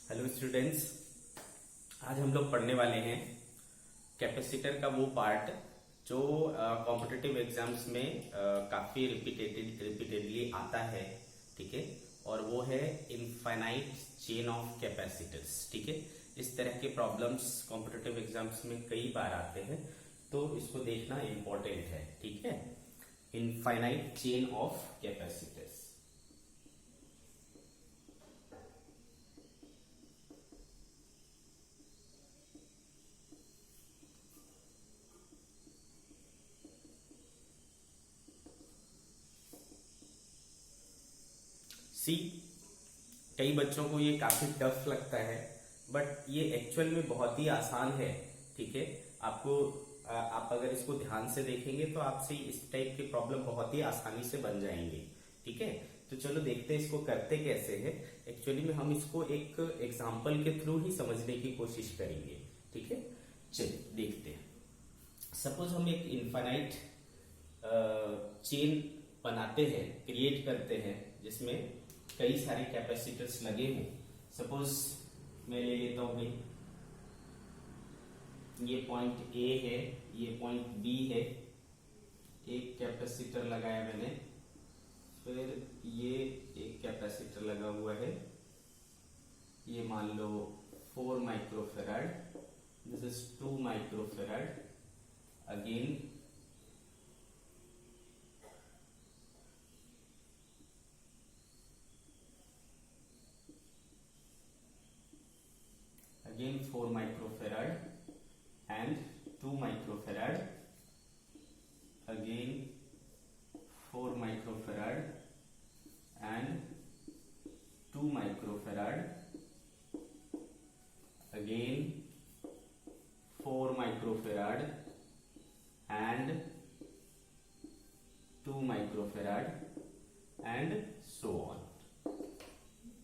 Hello students, आज हम लोग पढ़ने वाले हैं कैपेसिटर का वो पार्ट जो कॉम्पिटिटिव एग्जाम्स में काफी रिपीटेडली आता है। ठीक है, और वो है इनफाइनाइट चेन ऑफ कैपेसिटर्स। ठीक है, इस तरह के प्रॉब्लम्स कॉम्पिटिटिव एग्जाम्स में कई बार आते हैं, तो इसको देखना इम्पोर्टेंट है। ठीक है, इनफाइनाइट चेन ऑफ कैपेसिटर्स। सी, कई बच्चों को ये काफी टफ लगता है, बट ये एक्चुअल में बहुत ही आसान है। ठीक है, आप अगर इसको ध्यान से देखेंगे तो आपसे इस टाइप के प्रॉब्लम बहुत ही आसानी से बन जाएंगे। ठीक है, तो चलो देखते हैं इसको करते कैसे है। एक्चुअली में हम इसको एक एग्जाम्पल के थ्रू ही समझने की कोशिश करेंगे। ठीक है, चलिए देखते हैं। सपोज हम एक इनफाइनाइट चेन बनाते हैं, क्रिएट करते हैं, जिसमें कई सारे कैपेसिटर्स लगे हों। सपोज मैं ले लेता हूं भाई, ये पॉइंट ए है, ये पॉइंट बी है, एक कैपेसिटर लगाया मैंने, फिर ये एक कैपेसिटर लगा हुआ है, ये मान लो 4 microfarad, this is 2 microfarad, again again 4 microfarad and 2 microfarad, again 4 microfarad and 2 microfarad, again 4 microfarad and 2 microfarad and so on,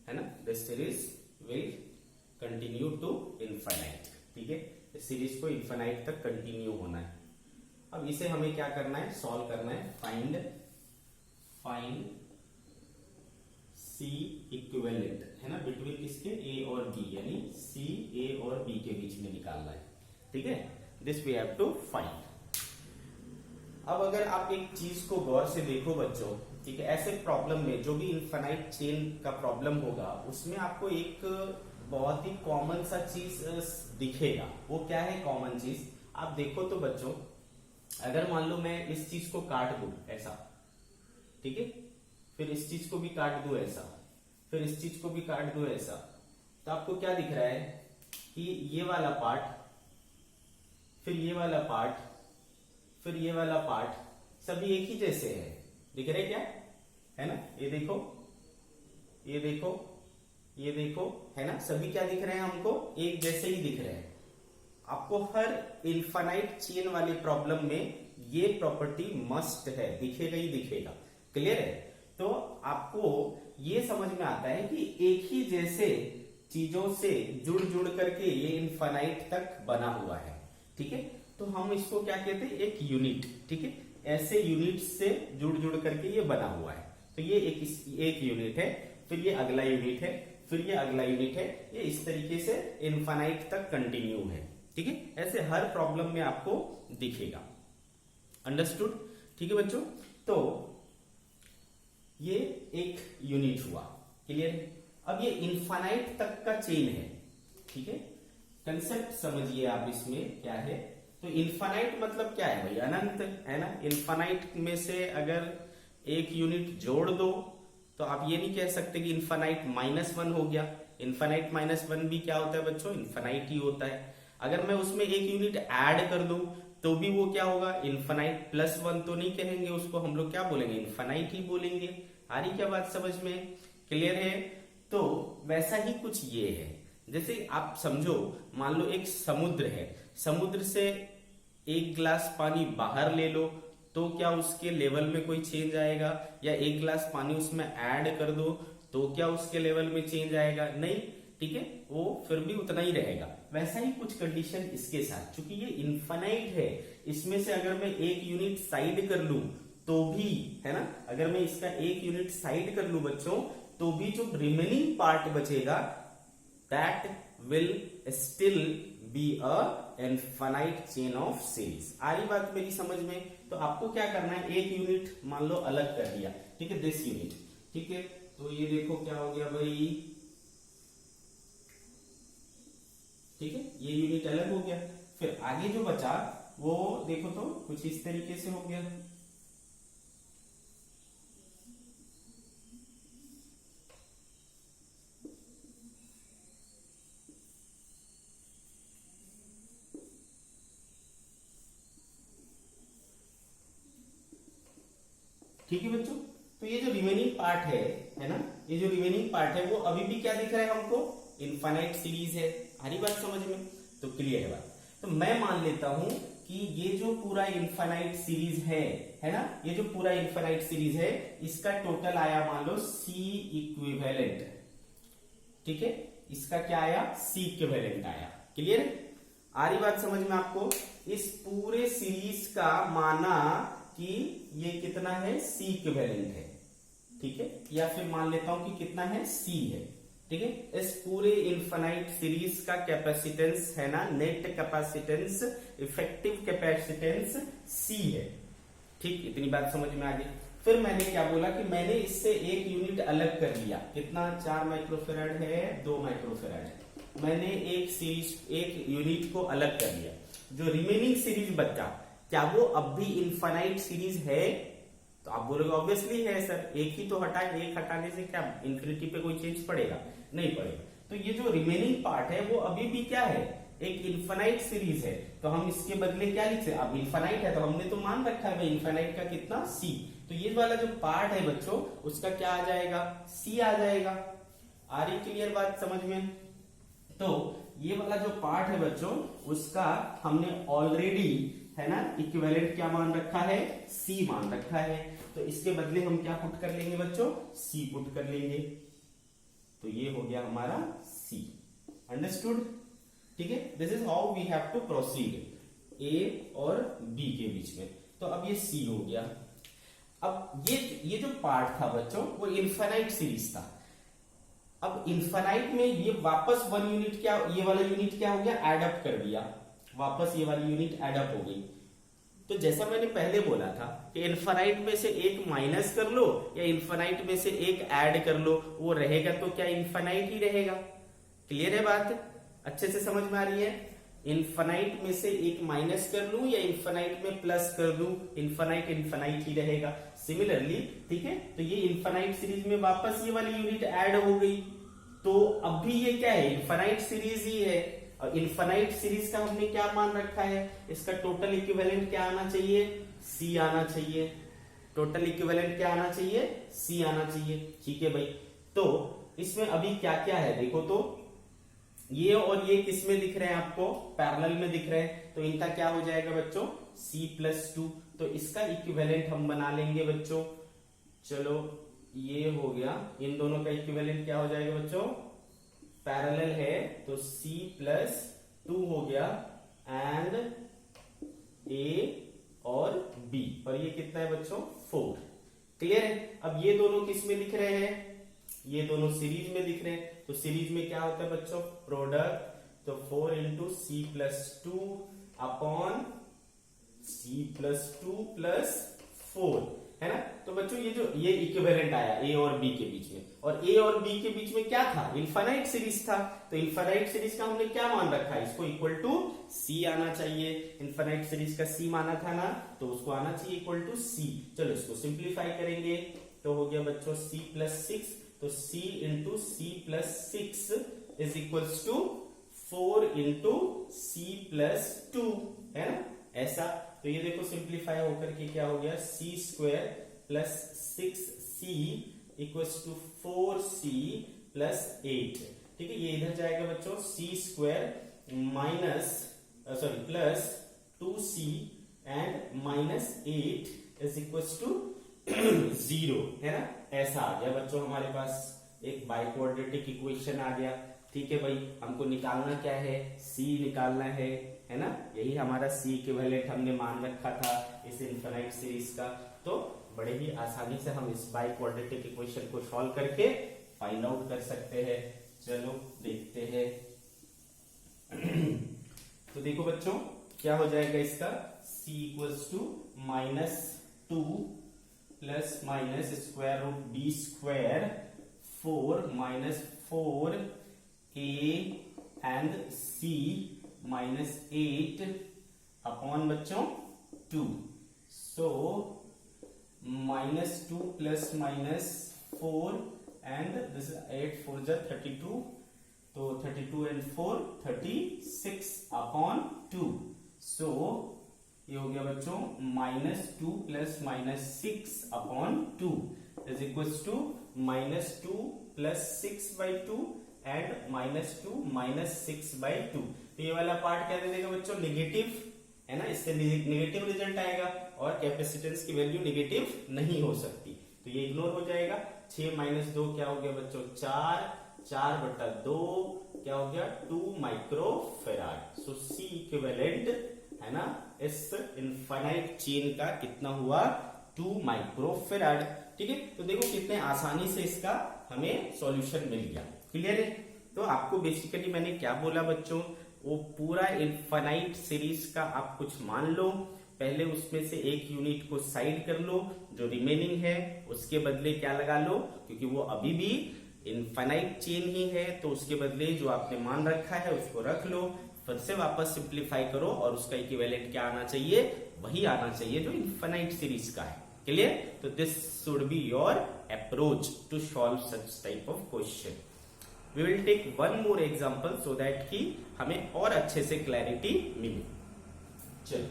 है ना। The series will continue to infinite. ठीक है, इस सीरीज को इनफाइनाइट तक कंटिन्यू होना है। अब इसे हमें क्या करना है, सॉल्व करना है। फाइंड सी इक्विवेलेंट, है ना, बिटवीन किसके, ए और बी, यानी सी ए और बी के बीच में निकालना है। ठीक है, this we have to find. अब अगर आप एक चीज को गौर से देखो बच्चों, ठीक है, ऐसे प्रॉब्लम में जो भी इनफाइनाइट चेन का प्रॉब्लम होगा, उसमें आपको एक बहुत ही कॉमन सा चीज दिखेगा। वो क्या है कॉमन चीज, आप देखो तो बच्चों, अगर मान लो मैं इस चीज को काट दूं ऐसा, ठीक है, फिर इस चीज को भी काट दूं ऐसा, फिर इस चीज को भी काट दूं ऐसा, तो आपको क्या दिख रहा है कि ये वाला पार्ट, फिर ये वाला पार्ट, फिर ये वाला पार्ट सभी एक ही जैसे है। दिख रहे क्या, है ना, ये देखो, ये देखो, ये देखो, है ना, सभी क्या दिख रहे हैं हमको, एक जैसे ही दिख रहे हैं। आपको हर इनफाइनाइट चेन वाले प्रॉब्लम में ये प्रॉपर्टी मस्ट है, दिखेगा ही दिखेगा। क्लियर है, तो आपको ये समझ में आता है कि एक ही जैसे चीजों से जुड़ जुड़ करके ये इनफाइनाइट तक बना हुआ है। ठीक है, तो हम इसको क्या कहते हैं, एक यूनिट। ठीक है, ऐसे यूनिट से जुड़ जुड़ करके ये बना हुआ है। तो ये एक यूनिट है, फिर ये अगला यूनिट है, फिर ये अगला यूनिट है, ये इस तरीके से इनफाइनाइट तक कंटिन्यू है। ठीक है, ऐसे हर प्रॉब्लम में आपको दिखेगा। अंडरस्टूड। ठीक है बच्चों, तो ये एक यूनिट हुआ। क्लियर। अब ये इनफाइनाइट तक का चेन है। ठीक है, कंसेप्ट समझिए आप, इसमें क्या है, तो इनफाइनाइट मतलब क्या है भाई, अनंत, है ना। इनफाइनाइट में से अगर एक यूनिट जोड़ दो तो आप ये नहीं कह सकते कि इनफाइनाइट -1 हो गया। इनफाइनाइट -1 भी क्या होता है बच्चों, इनफाइनाइट ही होता है। अगर मैं उसमें एक यूनिट ऐड कर दूं तो भी वो क्या होगा, इनफाइनाइट +1 तो नहीं कहेंगे उसको, हम लोग क्या बोलेंगे, इनफाइनाइट ही बोलेंगे। आ रही क्या बात समझ में, क्लियर है। तो वैसा ही कुछ ये है, जैसे आप समझो, मान लो एक समुद्र है, समुद्र से एक गिलास पानी बाहर ले लो तो क्या उसके लेवल में कोई चेंज आएगा, या एक गिलास पानी उसमें ऐड कर दो तो क्या उसके लेवल में चेंज आएगा, नहीं। ठीक है, वो फिर भी उतना ही रहेगा। वैसा ही कुछ कंडीशन इसके साथ, क्योंकि ये इनफाइनाइट है, इसमें से अगर मैं एक यूनिट साइड कर लूं तो भी, है ना, अगर मैं इसका एक यूनिट साइड कर लूं बच्चों, तो भी जो रिमेनिंग पार्ट बचेगा that will still be a infinite chain of series. आ रही बात मेरी समझ में? तो आपको क्या करना है, एक यूनिट मान लो अलग कर दिया, ठीक है, दिस यूनिट, ठीक है, तो ये देखो क्या हो गया भाई, ठीक है, ये यूनिट अलग हो गया। फिर आगे जो बचा वो देखो तो कुछ इस तरीके से हो गया, ठीक है बच्चों। तो ये जो रिमेनिंग पार्ट है ना, ये जो रिमेनिंग पार्ट है वो अभी भी क्या दिख रहा है हमको, इनफाइनाइट सीरीज है। हरी बात समझ में? तो क्लियर है बात। तो मैं मान लेता हूं कि ये जो पूरा इनफाइनाइट सीरीज है ना, ये जो पूरा इनफाइनाइट सीरीज है इसका टोटल आया मान लो सी इक्विवेलेंट, ठीक है, इसका क्या आया, सी इक्विवेलेंट आया। क्लियर है? आ रही बात समझ में आपको? इस पूरे सीरीज का माना कि ये कितना है, सी इक्विवेलेंट है, ठीक है, या फिर मान लेता हूं कि कितना है, सी है, ठीक है। इस पूरे इनफाइनाइट सीरीज का कैपेसिटेंस है ना, net capacitance, effective capacitance C है, ठीक, इतनी बात समझ में आ गई। फिर मैंने क्या बोला कि मैंने इससे एक यूनिट अलग कर लिया, कितना, 4 माइक्रोफेराड है, 2 माइक्रोफेराड है, मैंने एक सीरीज, एक यूनिट को अलग कर लिया। जो रिमेनिंग सीरीज बचा, क्या वो अब भी इनफाइनाइट सीरीज है? तो आप बोलोगे ऑब्वियसली है सर, एक ही तो हटा, एक हटाने से क्या इंफिनिटी पे कोई चेंज पड़ेगा? नहीं पड़ेगा। तो ये जो रिमेनिंग पार्ट है वो अभी भी क्या है, एक इनफाइनाइट सीरीज है। तो हम इसके बदले क्या लिख सकते, अब इनफाइनाइट है तो हमने तो मान रखा है इनफाइनाइट का कितना, सी। तो ये वाला जो पार्ट है बच्चों उसका क्या आ जाएगा, सी आ जाएगा। आ रही क्लियर बात समझ में? तो ये वाला जो पार्ट है बच्चों उसका हमने ऑलरेडी है ना इक्विवेलेंट क्या मान रखा है, सी मान रखा है। तो इसके बदले हम क्या पुट कर लेंगे बच्चों, सी पुट कर लेंगे। तो ये हो गया हमारा सी। अंडरस्टूड? ठीक है, this is how we have to proceed A और बी के बीच में। तो अब ये सी हो गया। अब ये जो पार्ट था बच्चों वो इनफाइनाइट सीरीज था। अब इनफाइनाइट में ये वापस वन यूनिट क्या, ये वाला यूनिट क्या हो गया, एड अप कर दिया, वापस ये वाली यूनिट एड अप हो गई। तो जैसा मैंने पहले बोला था कि इनफाइनाइट में से एक माइनस कर लो या इनफाइनाइट में से एक ऐड कर लो, वो रहेगा तो क्या इनफाइनाइट ही रहेगा। क्लियर है बात? अच्छे से समझ में आ रही है? इनफाइनाइट में से एक माइनस कर लूं या इनफाइनाइट में प्लस कर दूं, इनफाइनाइट इनफाइनाइट ही रहेगा। सिमिलरली, ठीक है, तो ये इनफाइनाइट सीरीज में वापस ये वाली यूनिट ऐड हो गई, तो अब भी ये क्या है, इनफाइनाइट सीरीज ही है। और इनफाइनाइट सीरीज का हमने क्या मान रखा है, इसका टोटल इक्विवेलेंट क्या आना चाहिए, सी आना चाहिए। टोटल इक्विवेलेंट क्या आना चाहिए, सी आना चाहिए। ठीक है भाई, तो इसमें अभी क्या क्या है देखो तो, ये और ये किस में दिख रहे हैं आपको, पैरेलल में दिख रहे हैं। तो इनका क्या हो जाएगा बच्चों, C+2। तो इसका इक्विवेलेंट हम बना लेंगे बच्चों। चलो ये हो गया, इन दोनों का इक्विवेलेंट क्या हो जाएगा बच्चों, पैरेलल है तो C+2 हो गया, एंड A और B, और ये कितना है बच्चों, 4। क्लियर है? अब ये दोनों किस में दिख रहे हैं, ये दोनों सीरीज में दिख रहे हैं। तो सीरीज में क्या होता है बच्चों, प्रोडक्ट। तो 4 into C+2 upon C+2 plus 4 है ना। तो बच्चों ये जो ये इक्विवेलेंट आया ए और बी के बीच में, और ए और बी के बीच में क्या था, इनफाइनाइट सीरीज था। तो इनफाइनाइट सीरीज का हमने क्या मान रखा है, इसको इक्वल टू सी आना चाहिए। इनफाइनाइट सीरीज का सी माना था ना, तो उसको आना चाहिए इक्वल टू सी। चलो इसको सिंप्लीफाई करेंगे तो हो गया बच्चों C+6। तो C into C+6 is equals to 4 into C+2 है ना, ऐसा। तो ये देखो सिंप्लीफाई होकर के क्या हो गया, C² plus 6C equals to 4C plus 8। ठीक है, ये इधर जाएगा बच्चों, C² minus sorry plus 2C and minus 8 is equals to 0 है ना, ऐसा आ गया बच्चों हमारे पास एक बाइक्वाड्रेटिक इक्वेशन आ गया। ठीक है भाई, हमको निकालना क्या है, C निकालना है ना, यही हमारा C इक्विवेलेंट हमने मान रखा था इस इनफाइनाइट सीरीज का। तो बड़े ही आसानी से हम इस बाइक्वाड्रेटिक इक्वेशन को सॉल्व करके फाइंड आउट कर सकते हैं चलो देखते हैं। तो देखो बच्चों क्या हो जाएगा इसका, c equals to -2 plus minus square root B square 4 -4 a and c -8 upon बच्चों 2। सो -2 प्लस -4 एंड दिस 8 4 जा 32, तो 32 एंड 4 36 अपॉन 2। सो ये हो गया बच्चों -2 plus -6 upon 2 is equals to -2 plus 6/2 and -2 -6/2। तो ये वाला पार्ट क्या दे देगा बच्चों, नेगेटिव है ना, इससे नेगेटिव रिजल्ट आएगा और कैपेसिटेंस की वैल्यू नेगेटिव नहीं हो सकती, तो ये इग्नोर हो जाएगा। 6 - 2 क्या हो गया बच्चों 4/2 क्या हो गया 2 माइक्रोफेराड। सो सी इक्विवेलेंट है ना इस इनफाइनाइट चेन का कितना हुआ 2 माइक्रोफेराड। ठीक है, तो देखो कितने आसानी से इसका हमें सॉल्यूशन मिल गया। क्लियर है। तो आपको बेसिकली मैंने क्या बोला बच्चों, वो पूरा इनफाइनाइट सीरीज का आप कुछ मान लो, पहले उसमें से एक यूनिट को साइड कर लो, जो रिमेनिंग है उसके बदले क्या लगा लो, क्योंकि वो अभी भी इनफाइनाइट चेन ही है, तो उसके बदले जो आपने मान रखा है उसको रख लो, फिर से वापस सिंप्लीफाई करो और उसका इक्विवेलेंट क्या आना चाहिए, वही आना चाहिए जो इनफाइनाइट सीरीज का है। क्लियर। तो this should be your approach to solve such type of question. We will take one more example so that कि हमें और अच्छे से क्लैरिटी मिले। चलो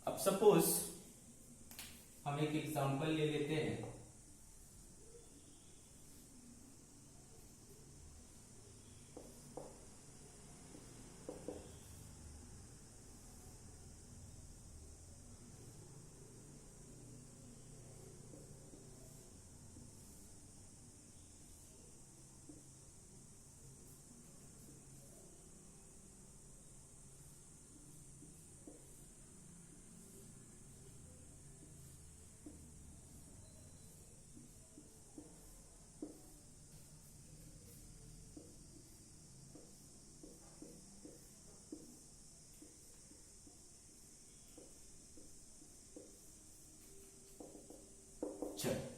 अब सपोज हम एक एग्जांपल ले लेते हैं।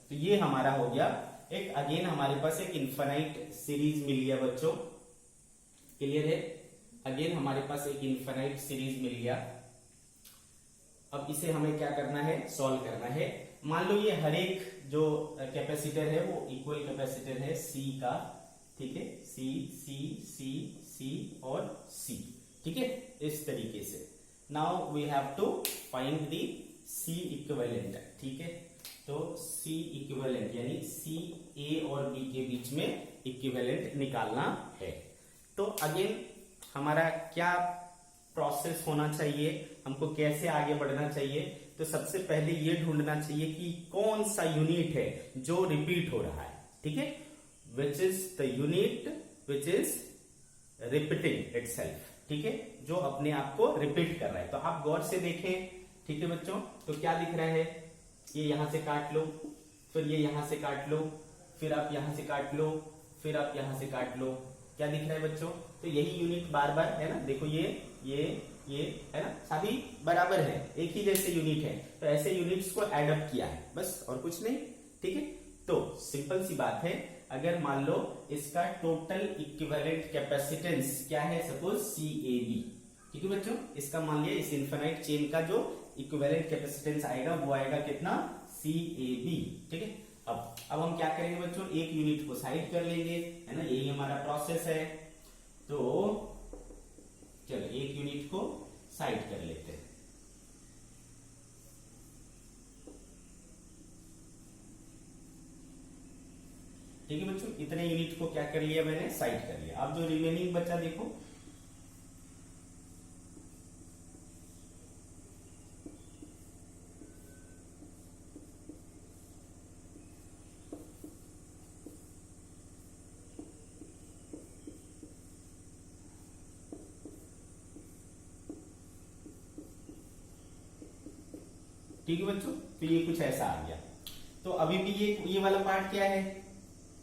तो ये हमारा हो गया एक, अगेन हमारे पास एक इनफाइनाइट सीरीज मिल गया बच्चों। क्लियर है। अगेन हमारे पास एक इनफाइनाइट सीरीज मिल गया। अब इसे हमें क्या करना है, सॉल्व करना है। मान लो ये हर एक जो कैपेसिटर है वो इक्वल कैपेसिटर है सी का। ठीक है, सी सी सी सी और सी। ठीक है, इस तरीके से। Now we have to find the C equivalent. ठीक है, तो C इक्विवेलेंट यानी C A और B के बीच में इक्विवेलेंट निकालना है। तो अगेन हमारा क्या प्रोसेस होना चाहिए, हमको कैसे आगे बढ़ना चाहिए। तो सबसे पहले ये ढूंढना चाहिए कि कौन सा यूनिट है जो रिपीट हो रहा है। ठीक है, which is the unit which is repeating itself. ठीक है, जो अपने आप को रिपीट कर रहा है। तो आप गौर से देखें। ठीक है बच्चों, तो क्या दिख रहा है, ये यहां से काट लो, फिर ये यहां से काट लो, फिर आप यहां से काट लो, फिर आप यहां से काट लो। क्या दिख रहा है बच्चों, तो यही यूनिट बार बार है ना। देखो ये है ना, सभी बराबर है, एक ही जैसे यूनिट है। तो ऐसे यूनिट्स को एड अप किया है बस, और कुछ नहीं। ठीक है, तो सिंपल सी बात है, अगर मान लो इसका टोटल इक्विवेलेंट कैपेसिटेंस क्या है, सपोज CAB। ठीक है बच्चों, इसका मान लिया इस इनफाइनाइट चेन का जो इक्विवेलेंट कैपेसिटेंस आएगा वो आएगा कितना, CAB। ठीक है, अब हम क्या करेंगे बच्चों, एक यूनिट को साइड कर लेंगे, है ना, यही हमारा प्रोसेस है। तो चलो एक यूनिट को साइड कर लेते हैं। ठीक है बच्चों, इतने यूनिट को क्या कर लिया मैंने, साइड कर लिया। अब जो रिमेनिंग बचा देखो, ठीक है बच्चों, तो ये कुछ ऐसा आ गया। तो अभी भी ये वाला पार्ट क्या है,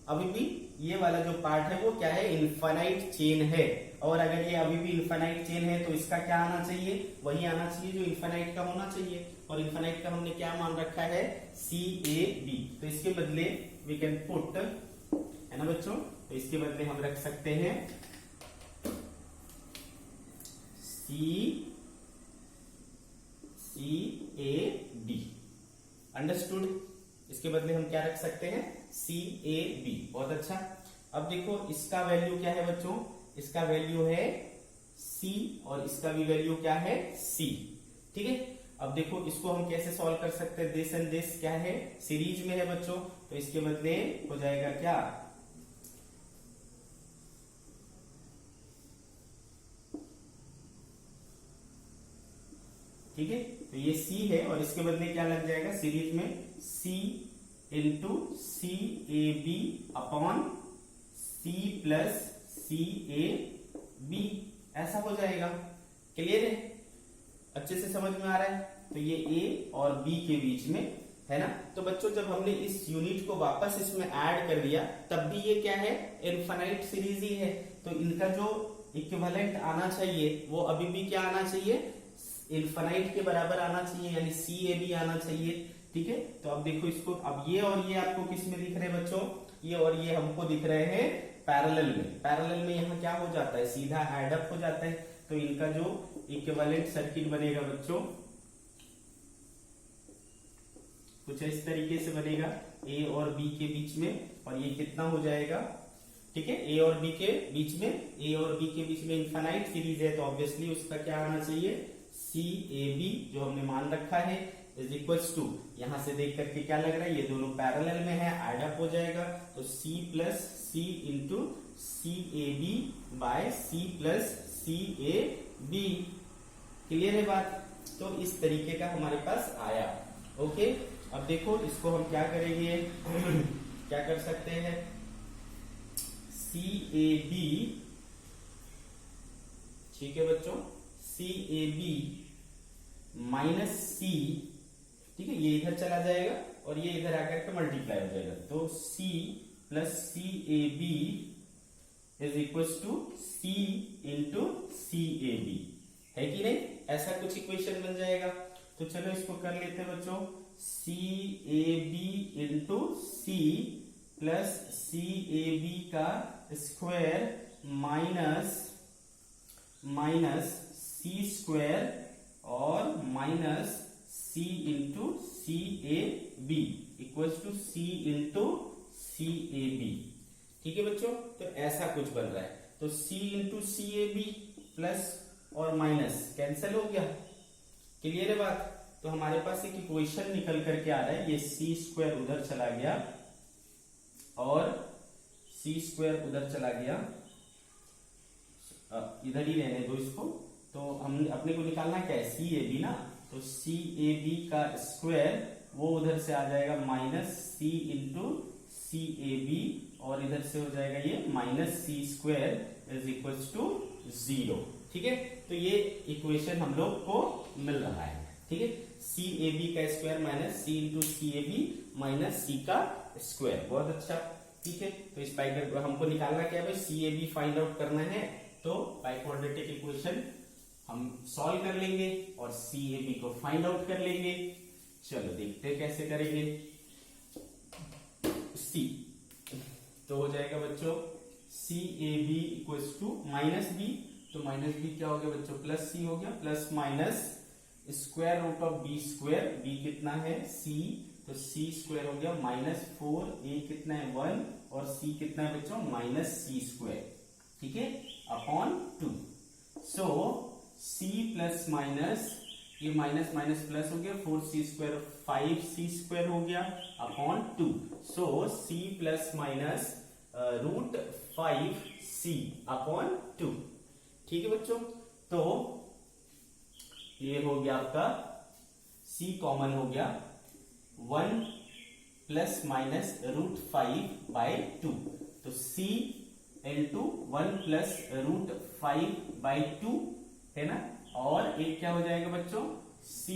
अभी भी ये वाला जो पार्ट है वो क्या है, इनफाइनाइट चेन है। और अगर ये अभी भी इनफाइनाइट चेन है तो इसका क्या आना चाहिए, वही आना चाहिए जो इनफाइनाइट का होना चाहिए। और इनफाइनाइट का हमने क्या मान रखा है, CAB। तो इसके बदले वी कैन पुट, है ना बच्चों, तो इसके बदले हम रख सकते हैं CAD। अंडरस्टूड। इसके बदले हम क्या रख सकते हैं, CAB। बहुत अच्छा। अब देखो इसका वैल्यू क्या है बच्चों, इसका वैल्यू है C और इसका भी वैल्यू क्या है, C। ठीक है। अब देखो इसको हम कैसे सॉल्व कर सकते हैं, दिस एंड दिस क्या है, सीरीज में है बच्चों, तो इसके बदले हो जाएगा क्या, ठीक है। तो ये C है और इसके बदले क्या लग जाएगा सीरीज में, C into CAB upon C plus CAB, ऐसा हो जाएगा। क्लियर है, अच्छे से समझ में आ रहा है। तो ये A और B के बीच में है ना। तो बच्चों जब हमने इस यूनिट को वापस इसमें ऐड कर दिया तब भी ये क्या है, इनफाइनाइट सीरीज ही है। तो इनका जो इक्विवेलेंट आना चाहिए वो अभी भी क्या आना चाहिए, इनफाइनाइट के बराबर आना चाहिए, यानी CAB आना चाहिए। ठीक है। तो अब देखो इसको, अब ये और ये आपको किस में दिख रहे हैं बच्चों, ये और ये हमको दिख रहे हैं पैरेलल में। पैरेलल में यहाँ क्या हो जाता है, सीधा एड अप हो जाता है। तो इनका जो इक्विवेलेंट सर्किट बनेगा बच्चों कुछ इस तरीके से बनेगा, A और B के बीच में, और ये कितना हो जाएगा, ठीक है, A और B के बीच में, A और B के बीच में इनफाइनाइट सीरीज है तो ऑब्वियसली उसका क्या आना चाहिए, CAB जो हमने मान रखा है इज इक्वल्स टू, यहां से देख करके क्या लग रहा है, ये दोनों पैरेलल में है, एड अप हो जाएगा। तो C plus C into CAB by C plus CAB। Clear है बात। तो इस तरीके का हमारे पास आया। ओके। अब देखो इसको हम क्या करेंगे क्या कर सकते हैं, CAB, ठीक है बच्चों, CAB माइनस C, ठीक है, ये इधर चला जाएगा और ये इधर आकर के मल्टीप्लाई हो जाएगा। तो C plus CAB is equal to C into CAB, है कि नहीं, ऐसा कुछ इक्वेशन बन जाएगा। तो चलो इसको कर लेते हैं बच्चों, CAB into C plus CAB का स्क्वायर माइनस C स्क्वायर और minus C into CAB equals to C into CAB। ठीक है बच्चों, तो ऐसा कुछ बन रहा है। तो C इंटू CAB प्लस और माइनस कैंसिल हो गया। क्लियर है बात। तो हमारे पास एक इक्वेशन निकल करके आ रहा है, ये C स्क्वायर उधर चला गया और C स्क्वायर उधर चला गया, इधर ही रहने दो इसको। तो हम अपने को निकालना क्या है, CAB ना, तो CAB का स्क्वायर वो उधर से आ जाएगा माइनस C इंटू CAB और इधर से हो जाएगा ये minus C square is equal to 0। ठीक है। तो ये इक्वेशन हम लोग को मिल रहा है। ठीक है, CAB का square minus C into CAB minus C का स्क्वायर। बहुत अच्छा। ठीक है, तो इस बाइक हमको निकालना क्या है भाई, CAB फाइंड आउट करना है। तो बाई क्वाड्रेटिक इक्वेशन हम सॉल्व कर लेंगे और CAB को फाइंड आउट कर लेंगे। चलो देखते हैं कैसे करेंगे। C तो हो जाएगा बच्चों CAB equals to minus B, तो माइनस B क्या हो गया बच्चों, प्लस C हो गया, plus minus square root of B square, B कितना है C, तो C स्क्वायर हो गया माइनस 4A कितना है 1 और C कितना है बच्चों माइनस C स्क्वायर। ठीक है, upon 2। So C plus minus, ये माइनस माइनस प्लस हो गया, 4C स्क्वायर 5C स्क्वायर हो गया upon 2। So C plus minus root 5C upon 2। ठीक है बच्चों, तो ये हो गया आपका C कॉमन हो गया 1 प्लस माइनस रूट 5 बाई 2, तो C into 1 plus root 5 by 2 है ना, और एक क्या हो जाएगा बच्चों C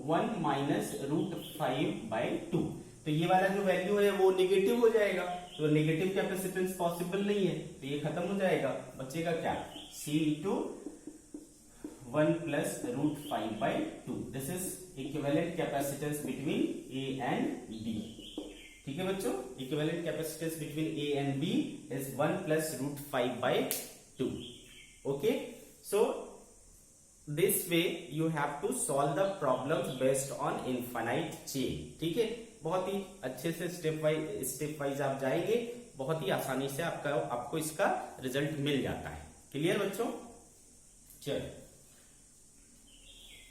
1 माइनस √5/2। तो ये वाला जो वैल्यू है वो नेगेटिव हो जाएगा, तो नेगेटिव कैपेसिटेंस पॉसिबल नहीं है, तो ये खत्म हो जाएगा। बचेगा क्या? C * 1 + √5/2। This is equivalent capacitance between A and B। ठीक है बच्चों, equivalent capacitance between A and B is 1 + √5/2। Okay, so this way you have to solve the problems based on infinite chain। ठीक है, बहुत ही अच्छे से स्टेप वाइज आप जाएंगे, बहुत ही आसानी से आपको इसका रिजल्ट मिल जाता है। क्लियर बच्चों? चलो,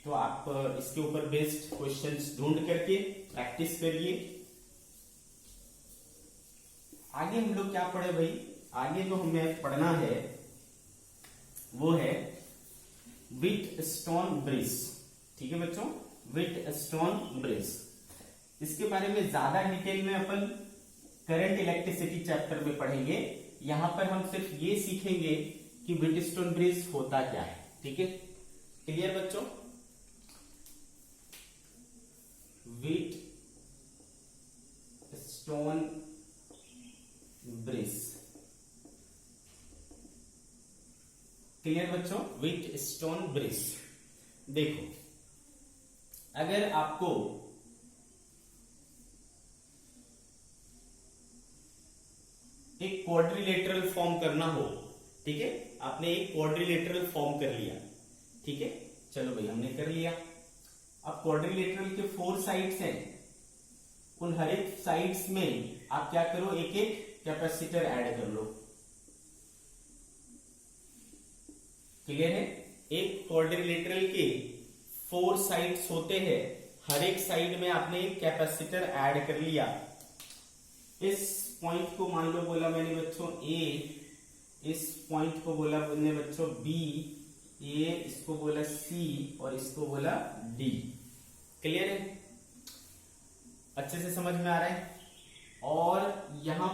तो आप इसके ऊपर बेस्ड क्वेश्चंस ढूंढ करके प्रैक्टिस करिए। आगे हम लोग क्या पढ़े भाई? आगे जो हमें पढ़ना है वो है व्हीटस्टोन ब्रिज। ठीक है बच्चों, व्हीटस्टोन ब्रिज, इसके बारे में ज्यादा डिटेल में अपन करंट इलेक्ट्रिसिटी चैप्टर में पढ़ेंगे। यहां पर हम सिर्फ ये सीखेंगे कि व्हीटस्टोन ब्रिज होता क्या है। ठीक है, क्लियर बच्चों? व्हीटस्टोन ब्रिज, क्लियर बच्चों? व्हीटस्टोन ब्रिज, देखो अगर आपको एक क्वाड्रिलेटरल फॉर्म करना हो, ठीक है, आपने एक क्वाड्रिलेटरल फॉर्म कर लिया, ठीक है, चलो भाई हमने कर लिया। अब क्वाड्रिलेटरल के 4 साइड्स हैं, उन हर एक साइड्स में आप क्या करो, एक एक कैपेसिटर ऐड कर लो। क्लियर है? एक क्वाड्रिलेटरल के 4 साइड्स होते हैं, हर एक साइड में आपने एक कैपेसिटर ऐड कर लिया। इस पॉइंट को मान लो बोला मैंने बच्चों A, इस पॉइंट को बोला मैंने बच्चों B, ये इसको बोला C और इसको बोला D। क्लियर है? अच्छे से समझ में आ रहा है? और यहां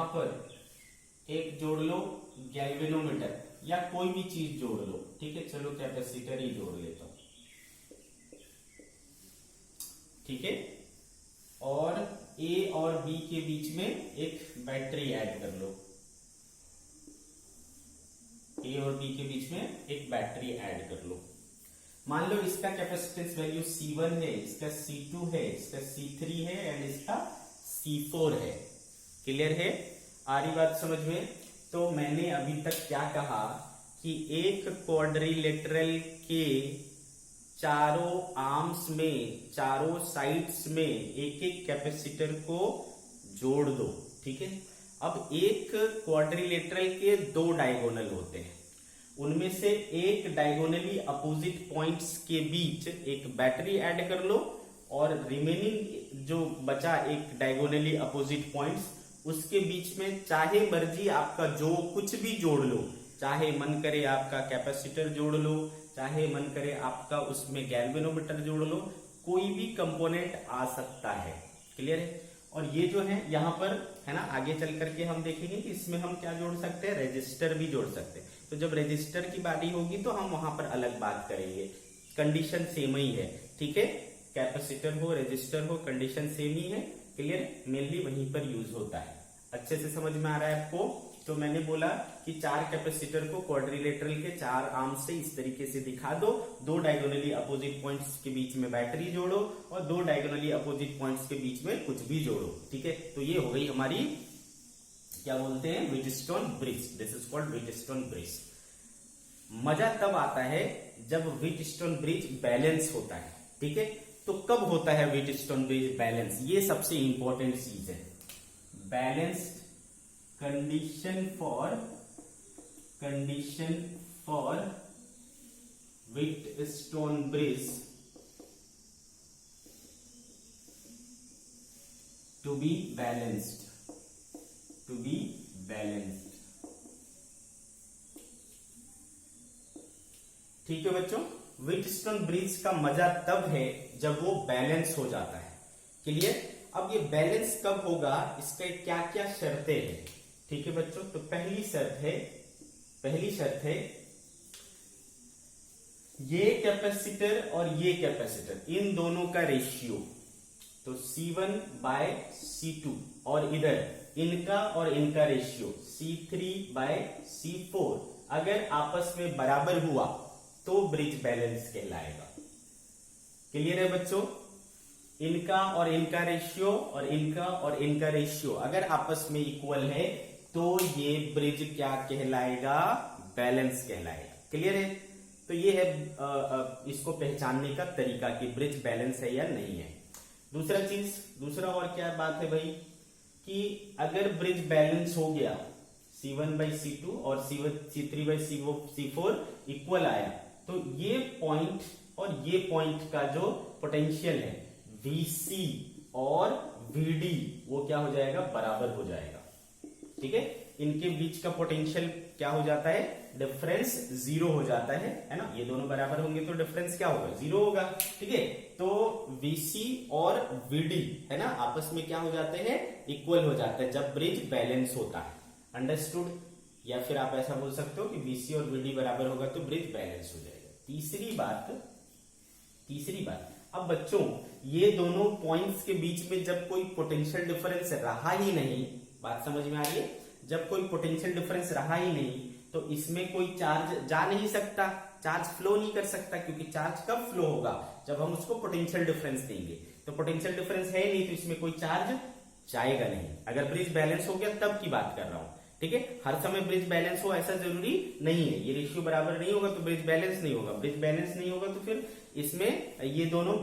पर एक जोड़ लो गैल्वेनोमीटर या कोई भी चीज जोड़ लो। ठीक है, चलो कैपेसिटर ही जोड़ लेता हूं। ठीक है, और A और B के बीच में एक बैटरी ऐड कर लो। A और B के बीच में एक बैटरी ऐड कर लो। मान लो इसका कैपेसिटेंस वैल्यू C1 है, इसका C2 है, इसका C3 है एंड इसका C4 है। क्लियर है? आ रही बात समझ में? तो मैंने अभी तक क्या कहा कि एक क्वाड्रिलेटरल के चारों आर्म्स में, चारों साइड्स में एक एक कैपेसिटर को जोड़ दो। ठीक है, अब एक क्वाड्रिलेटरल के 2 डायगोनल होते हैं, उनमें से एक डायगोनली अपोजिट पॉइंट्स के बीच एक बैटरी ऐड कर लो और रिमेनिंग जो बचा एक डायगोनली अपोजिट पॉइंट्स, उसके बीच में चाहे मर्जी आपका जो कुछ भी जोड़ लो, चाहे मन करे आपका कैपेसिटर जोड़ लो, चाहे मन करे आपका उसमें गैल्वेनोमीटर जोड़ लो, कोई भी कंपोनेंट आ सकता है। क्लियर है? और ये जो है यहाँ पर है ना, आगे चल करके हम देखेंगे कि इसमें हम क्या जोड़ सकते हैं, रेजिस्टर भी जोड़ सकते हैं। तो जब रेजिस्टर की बारी होगी तो हम वहां पर अलग बात करेंगे। कंडीशन सेम ही है। ठीक है, कैपेसिटर हो रेजिस्टर हो, कंडीशन सेम ही है। क्लियर? मेनली वहीं पर यूज होता है। अच्छे से समझ में आ रहा है आपको? तो मैंने बोला कि 4 कैपेसिटर को क्वाड्रिलेटरल के 4 आर्म से इस तरीके से दिखा दो, 2 डायगोनली अपोजिट पॉइंट्स के बीच में बैटरी जोड़ो और 2 डायगोनली अपोजिट पॉइंट्स के बीच में कुछ भी जोड़ो। ठीक है, तो ये हो गई हमारी क्या बोलते हैं, Wheatstone bridge. This is called Wheatstone bridge. मजा तब आता है जब व्हीटस्टोन ब्रिज बैलेंस होता है। ठीक है, तो कब होता है व्हीटस्टोन ब्रिज बैलेंस? ये सबसे इंपॉर्टेंट चीज है। Balanced condition for Wheatstone bridge to be balanced, ठीक है बच्चों? व्हीटस्टोन ब्रिज का मजा तब है जब वो बैलेंस हो जाता है। क्लियर? अब ये बैलेंस कब होगा, इसका क्या क्या शर्तें हैं? ठीक है बच्चों, तो पहली शर्त है ये कैपेसिटर और ये कैपेसिटर, इन दोनों का रेशियो, तो C1/C2, और इधर इनका और इनका रेशियो C3/C4 अगर आपस में बराबर हुआ तो ब्रिज बैलेंस कहलाएगा। क्लियर है बच्चों? इनका और इनका रेशियो और इनका और इनका रेशियो अगर आपस में इक्वल है तो ये ब्रिज क्या कहलाएगा? बैलेंस कहलाएगा। क्लियर है? तो ये है इसको पहचानने का तरीका कि ब्रिज बैलेंस है या नहीं है। दूसरा और क्या बात है भाई कि अगर ब्रिज बैलेंस हो गया, C1/C2 और C3/C4 इक्वल आया, तो ये पॉइंट और ये पॉइंट का जो पोटेंशियल है VC और VD वो क्या हो जाएगा? बराबर हो जाएगा। ठीक है? इनके बीच का पोटेंशियल क्या हो जाता है? डिफरेंस जीरो हो जाता है ना? ये दोनों बराबर होंगे तो डिफरेंस क्या होगा? जीरो होगा। ठीक है? तो VC और VD है ना आपस में क्या हो जाते हैं? इक्वल हो जाता है जब ब्रिज बैलेंस होता है। अंडरस्टूड? या फिर आप ऐसा बोल सकते हो कि VC और VD बराबर होगा तो ब्रिज बैलेंस हो जाएगा। तीसरी बात, अब बच्चों ये दोनों पॉइंट्स के बीच में जब कोई पोटेंशियल डिफरेंस रहा ही नहीं, बात समझ में आ रही है? जब कोई पोटेंशियल डिफरेंस रहा ही नहीं तो इसमें कोई चार्ज जा नहीं सकता, चार्ज फ्लो नहीं कर सकता, क्योंकि चार्ज कब फ्लो होगा? जब हम उसको पोटेंशियल डिफरेंस देंगे। तो पोटेंशियल डिफरेंस है नहीं तो इसमें कोई चार्ज जाएगा नहीं। अगर ब्रिज बैलेंस हो गया तब की बात कर रहा हूं। ठीक है? हर समय ब्रिज बैलेंस हो ऐसा जरूरी नहीं है। ये रेशियो बराबर नहीं होगा तो ब्रिज बैलेंस नहीं होगा। ब्रिज बैलेंस नहीं होगा तो फिर इसमें ये दोनों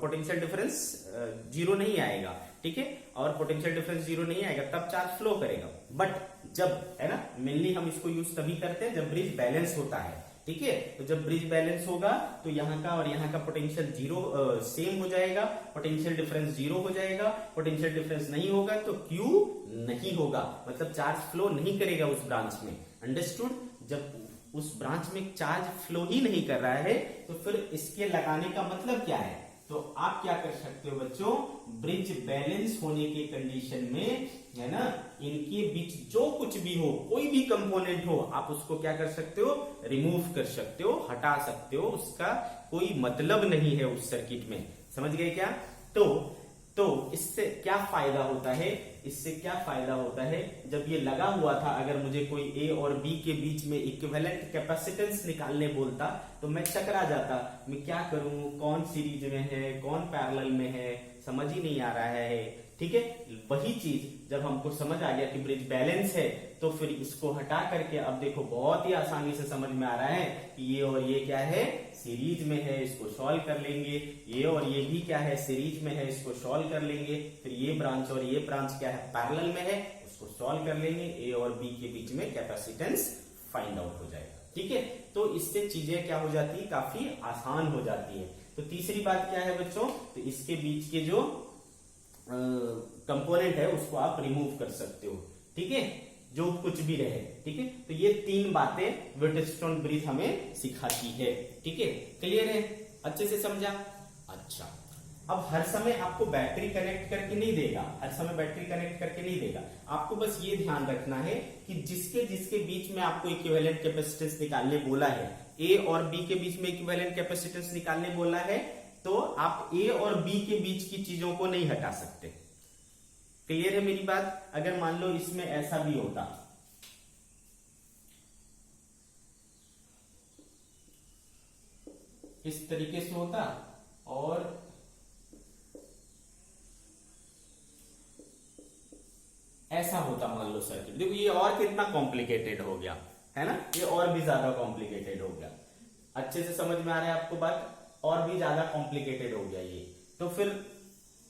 पोटेंशियल डिफरेंस जीरो नहीं आएगा। ठीक है? और पोटेंशियल डिफरेंस जीरो नहीं आएगा तब चार्ज फ्लो करेगा। बट जब है ना, मेनली हम इसको यूज तभी करते हैं जब ब्रिज बैलेंस होता है। ठीक है? तो जब ब्रिज बैलेंस होगा तो यहाँ का और यहाँ का पोटेंशियल जीरो सेम हो जाएगा, पोटेंशियल डिफरेंस जीरो हो जाएगा। पोटेंशियल डिफरेंस नहीं होगा तो क्यू नहीं होगा, मतलब चार्ज फ्लो नहीं करेगा उस ब्रांच में। अंडरस्टूड? जब उस ब्रांच में चार्ज फ्लो ही नहीं कर रहा है तो फिर इसके लगाने का मतलब क्या है? तो आप क्या कर सकते हो बच्चों? ब्रिज बैलेंस होने के कंडीशन में है ना, इनके बीच जो कुछ भी हो, कोई भी कंपोनेंट हो, आप उसको क्या कर सकते हो? रिमूव कर सकते हो, हटा सकते हो। उसका कोई मतलब नहीं है उस सर्किट में। समझ गए क्या? तो इससे क्या फायदा होता है? इससे क्या फायदा होता है? जब ये लगा हुआ था, अगर मुझे कोई A और B के बीच में इक्विवेलेंट कैपेसिटेंस निकालने बोलता तो मैं चकरा जाता। मैं क्या करूं? कौन सीरीज में है, कौन पैरेलल में है, समझ ही नहीं आ रहा है। ठीक है? वही चीज जब हमको समझ आ गया कि ब्रिज बैलेंस है तो फिर इसको हटा करके अब देखो बहुत ही आसानी से समझ में आ रहा है कि ये और ये क्या है? सीरीज में है, इसको सॉल्व कर लेंगे। ये और ये भी क्या है? सीरीज में है, इसको सॉल्व कर लेंगे। फिर ये ब्रांच और ये ब्रांच क्या है? पैरेलल में है, उसको सॉल्व कर लेंगे। ए और बी के बीच में कैपेसिटेंस फाइंड आउट हो जाएगा। ठीक है? तो इससे चीजें क्या हो जाती है? काफी आसान हो जाती है। तो तीसरी बात क्या है बच्चों? तो इसके बीच के जो कंपोनेंट है उसको आप रिमूव कर सकते हो। ठीक है? जो कुछ भी रहे। ठीक है? तो ये तीन बातें व्हीटस्टोन ब्रिज हमें सिखाती है। ठीक है? क्लियर है? अच्छे से समझा? अच्छा, अब हर समय आपको बैटरी कनेक्ट करके नहीं देगा, हर समय बैटरी कनेक्ट करके नहीं देगा। आपको बस ये ध्यान रखना है कि जिसके जिसके बीच में आपको इक्विवेलेंट कैपेसिटेंस निकालने बोला है, ए और बी के बीच में इक्विवेलेंट कैपेसिटेंस निकालने बोला है, तो आप ए और बी के बीच की चीजों को नहीं हटा सकते। क्लियर है मेरी बात? अगर मान लो इसमें ऐसा भी होता, इस तरीके से होता और ऐसा होता, मान लो सर्किट। देखो ये और कितना कॉम्प्लिकेटेड हो गया है ना, ये और भी ज्यादा कॉम्प्लिकेटेड हो गया। अच्छे से समझ में आ रहा है आपको बात? और भी ज्यादा कॉम्प्लिकेटेड हो गया ये। तो फिर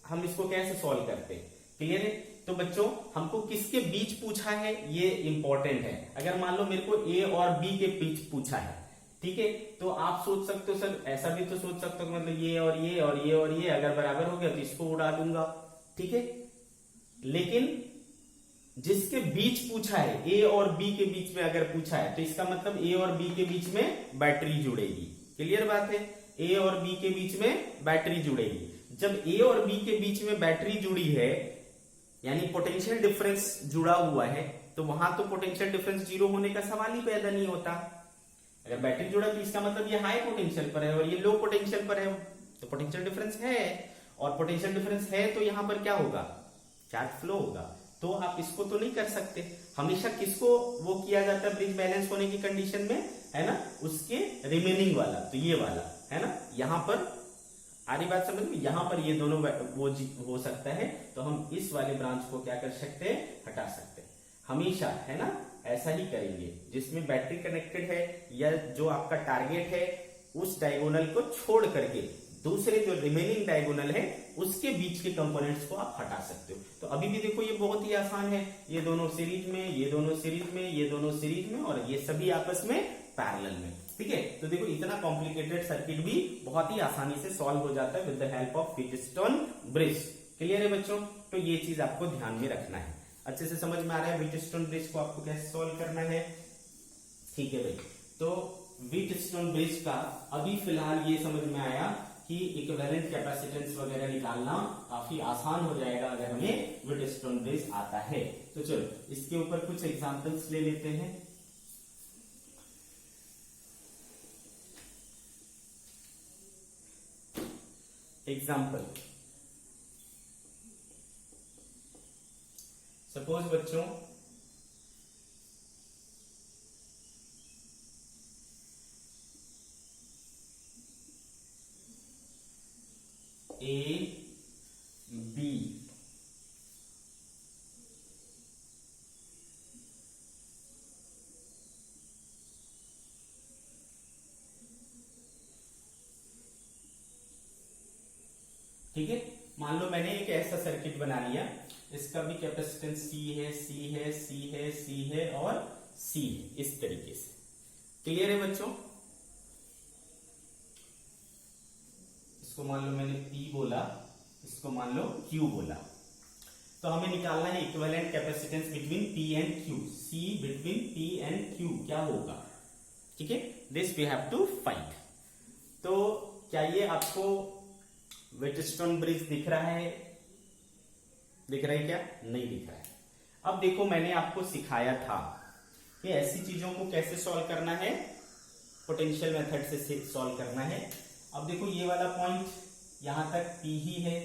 हम इसको कैसे सॉल्व करते हैं? क्लियर है? तो बच्चों हमको किसके बीच पूछा है ये इंपॉर्टेंट है। अगर मान लो मेरे को ए और बी के बीच पूछा है, ठीक है, तो आप सोच सकते हो सर, ऐसा भी तो सोच सकते हो मतलब ये और ये और ये और ये अगर बराबर हो गया तो इसको उड़ा दूंगा। ठीक है? लेकिन जिसके बीच पूछा है, ए और बी के बीच में अगर पूछा है, तो इसका मतलब ए और बी के बीच में बैटरी जुड़ेगी। क्लियर बात है? ए और बी के बीच में बैटरी जुड़ेगी। जब ए और बी के बीच में बैटरी जुड़ी है, यानी पोटेंशियल डिफरेंस जुड़ा हुआ है, तो वहां तो पोटेंशियल डिफरेंस जीरो होने का सवाल ही पैदा नहीं होता। अगर बैटरी जुड़ा तो इसका मतलब ये हाई पोटेंशियल पर है और ये लो पोटेंशियल पर है, तो पोटेंशियल डिफरेंस है। और पोटेंशियल डिफरेंस है तो यहां पर क्या होगा, चार्ज फ्लो होगा। तो आप इसको तो नहीं कर सकते, हमेशा किसको वो किया जाता है ब्रिज बैलेंस होने की कंडीशन में, है ना, उसके रिमेनिंग वाला, तो ये वाला है ना, यहां पर आ रही बात समझ में, यहां पर ये दोनों वो हो सकता है, तो हम इस वाले ब्रांच को क्या कर सकते हैं, हटा सकते हैं हमेशा, है ना। ऐसा ही करेंगे, जिसमें बैटरी कनेक्टेड है या जो आपका टारगेट है उस डायगोनल को छोड़ करके दूसरे जो रिमेनिंग डायगोनल है उसके बीच के कंपोनेंट्स को आप हटा सकते हो। तो अभी भी देखो ये बहुत ही आसान है, ये दोनों सीरीज में, ये दोनों सीरीज में, ये दोनों सीरीज में, और ये सभी आपस में पैरेलल में, ठीक है। तो देखो इतना कॉम्प्लिकेटेड सर्किट भी बहुत ही आसानी से सॉल्व हो जाता है with the help of Wheatstone bridge. Clear है बच्चों, तो ये चीज आपको ध्यान में रखना है। अच्छे से समझ में आ रहा है व्हीटस्टोन ब्रिज को आपको कैसे सॉल्व करना है, ठीक है भाई। तो व्हीटस्टोन ब्रिज का अभी फिलहाल ये समझ में आया कि इक्विवेलेंट कैपेसिटेंस वगैरह निकालना काफी आसान हो जाएगा अगर हमें व्हीटस्टोन ब्रिज आता है। तो चलो इसके ऊपर कुछ एग्जांपल्स ले लेते हैं। एग्जाम्पल, सपोज बच्चों ए बी ठीक है। मान लो मैंने एक ऐसा सर्किट बना लिया, इसका भी कैपेसिटेंस C है, C है, C है, C है और C है, इस तरीके से। क्लियर है बच्चों, इसको मान लो मैंने P बोला, इसको मान लो Q बोला। तो हमें निकालना है equivalent capacitance between P and Q। C between P and Q क्या होगा, ठीक है, this we have to find. तो क्या ये आपको व्हीटस्टोन ब्रिज दिख रहा है, दिख रहा है क्या, नहीं दिख रहा है। अब देखो मैंने आपको सिखाया था कि ऐसी चीजों को कैसे सॉल्व करना है, पोटेंशियल मेथड से सॉल्व करना है। अब देखो ये वाला पॉइंट यहां तक P ही है,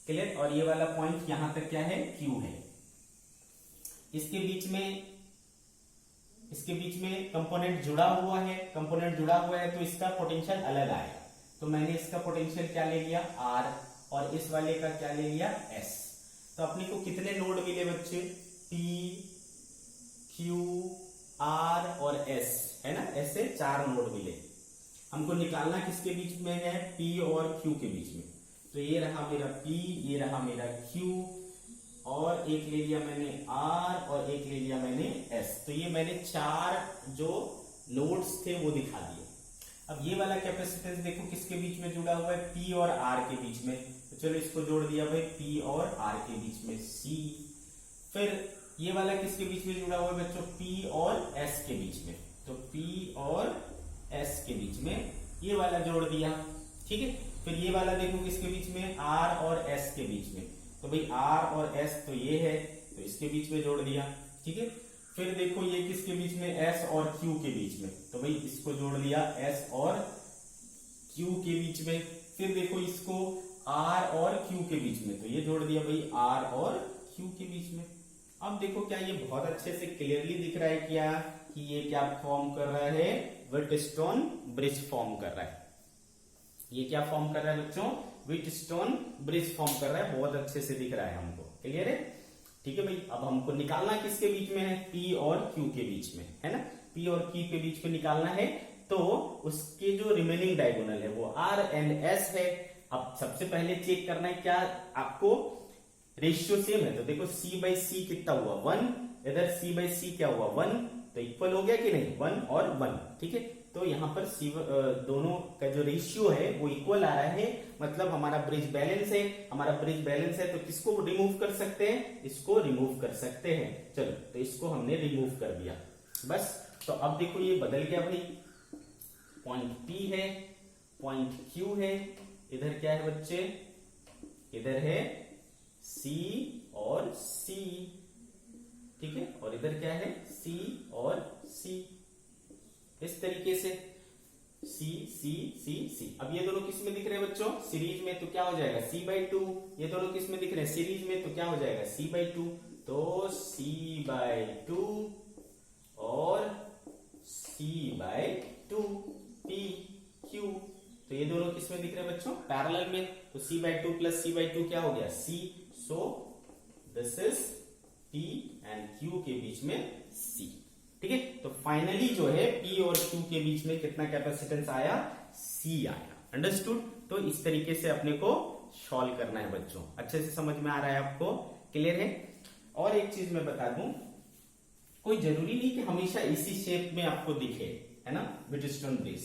क्लियर, और ये वाला पॉइंट यहां तक क्या है, Q है। इसके बीच में कंपोनेंट जुड़ा हुआ है, कंपोनेंट जुड़ा हुआ है तो इसका पोटेंशियल अलग आएगा। तो मैंने इसका पोटेंशियल क्या ले लिया, R, और इस वाले का क्या ले लिया, S। तो अपने को कितने नोड मिले बच्चे, P, Q, R और S, है ना, ऐसे 4 नोड मिले। हमको निकालना किसके बीच में है, P और Q के बीच में। तो ये रहा मेरा P, ये रहा मेरा Q, और एक ले लिया मैंने R और एक ले लिया मैंने S। तो ये मैंने 4 जो नोड्स थे वो दिखा दिए। अब ये वाला कैपेसिटेंस देखो किसके बीच में जुड़ा हुआ है, P और R के बीच में। तो चलो इसको जोड़ दिया भाई, P और R के बीच में C। फिर ये वाला किसके बीच में जुड़ा हुआ है बच्चों, P और S के बीच में। तो P और S के बीच में ये वाला जोड़ दिया, ठीक है। फिर ये वाला देखो किसके बीच में, R और S के बीच में। तो भाई R और S तो ये है, तो इसके बीच में जोड़ दिया, ठीक है। फिर देखो ये किसके बीच में, S और Q के बीच में। तो भाई इसको जोड़ दिया S और Q के बीच में। फिर देखो इसको R और Q के बीच में, तो ये जोड़ दिया भाई R और Q के बीच में। अब देखो क्या ये बहुत अच्छे से क्लियरली दिख रहा है क्या, कि ये क्या फॉर्म कर रहा है, व्हीटस्टोन ब्रिज फॉर्म कर रहा है। ये क्या फॉर्म कर रहा है बच्चों, व्हीटस्टोन ब्रिज फॉर्म कर रहा है, बहुत अच्छे से दिख रहा है हमको। क्लियर है, ठीक है भाई। अब हमको निकालना किसके बीच में है, P और Q के बीच में, है ना, P और Q के बीच में निकालना है। तो उसके जो रिमेनिंग डायगोनल है वो R एंड S है। अब सबसे पहले चेक करना है क्या आपको रेशियो सेम है। तो देखो C बाई C कितना हुआ, 1, इधर C बाई C क्या हुआ, 1, तो इक्वल हो गया कि नहीं, 1 और 1, ठीक है। तो यहाँ पर दोनों का जो रेशियो है वो इक्वल आ रहा है, मतलब हमारा ब्रिज बैलेंस है। हमारा ब्रिज बैलेंस है तो किसको रिमूव कर सकते हैं, इसको रिमूव कर सकते हैं। चलो तो इसको हमने रिमूव कर दिया बस। तो अब देखो ये बदल गया भाई, पॉइंट P है, पॉइंट Q है, इधर क्या है बच्चे, इधर है C और C, ठीक है, और इधर क्या है C और C। इस तरीके से सी सी सी सी। अब ये दोनों किस में दिख रहे हैं बच्चों? सीरीज में, तो क्या हो जाएगा C/2। ये दोनों किस में दिख रहे हैं? सीरीज में, तो क्या हो जाएगा C/2। तो C/2 और C/2 P Q, तो ये दोनों किस में दिख रहे हैं बच्चों? पैरेलल में, तो C/2 प्लस C/2 क्या हो गया? C। So this is P and Q के बीच में C। ठीक है, तो फाइनली जो है P और Q के बीच में कितना कैपेसिटेंस आया? C आया। अंडरस्टूड? तो इस तरीके से अपने को सॉल्व करना है बच्चों। अच्छे से समझ में आ रहा है आपको? क्लियर है? और एक चीज मैं बता दूं, कोई जरूरी नहीं कि हमेशा इसी शेप में आपको दिखे, है ना, व्हीटस्टोन ब्रिज।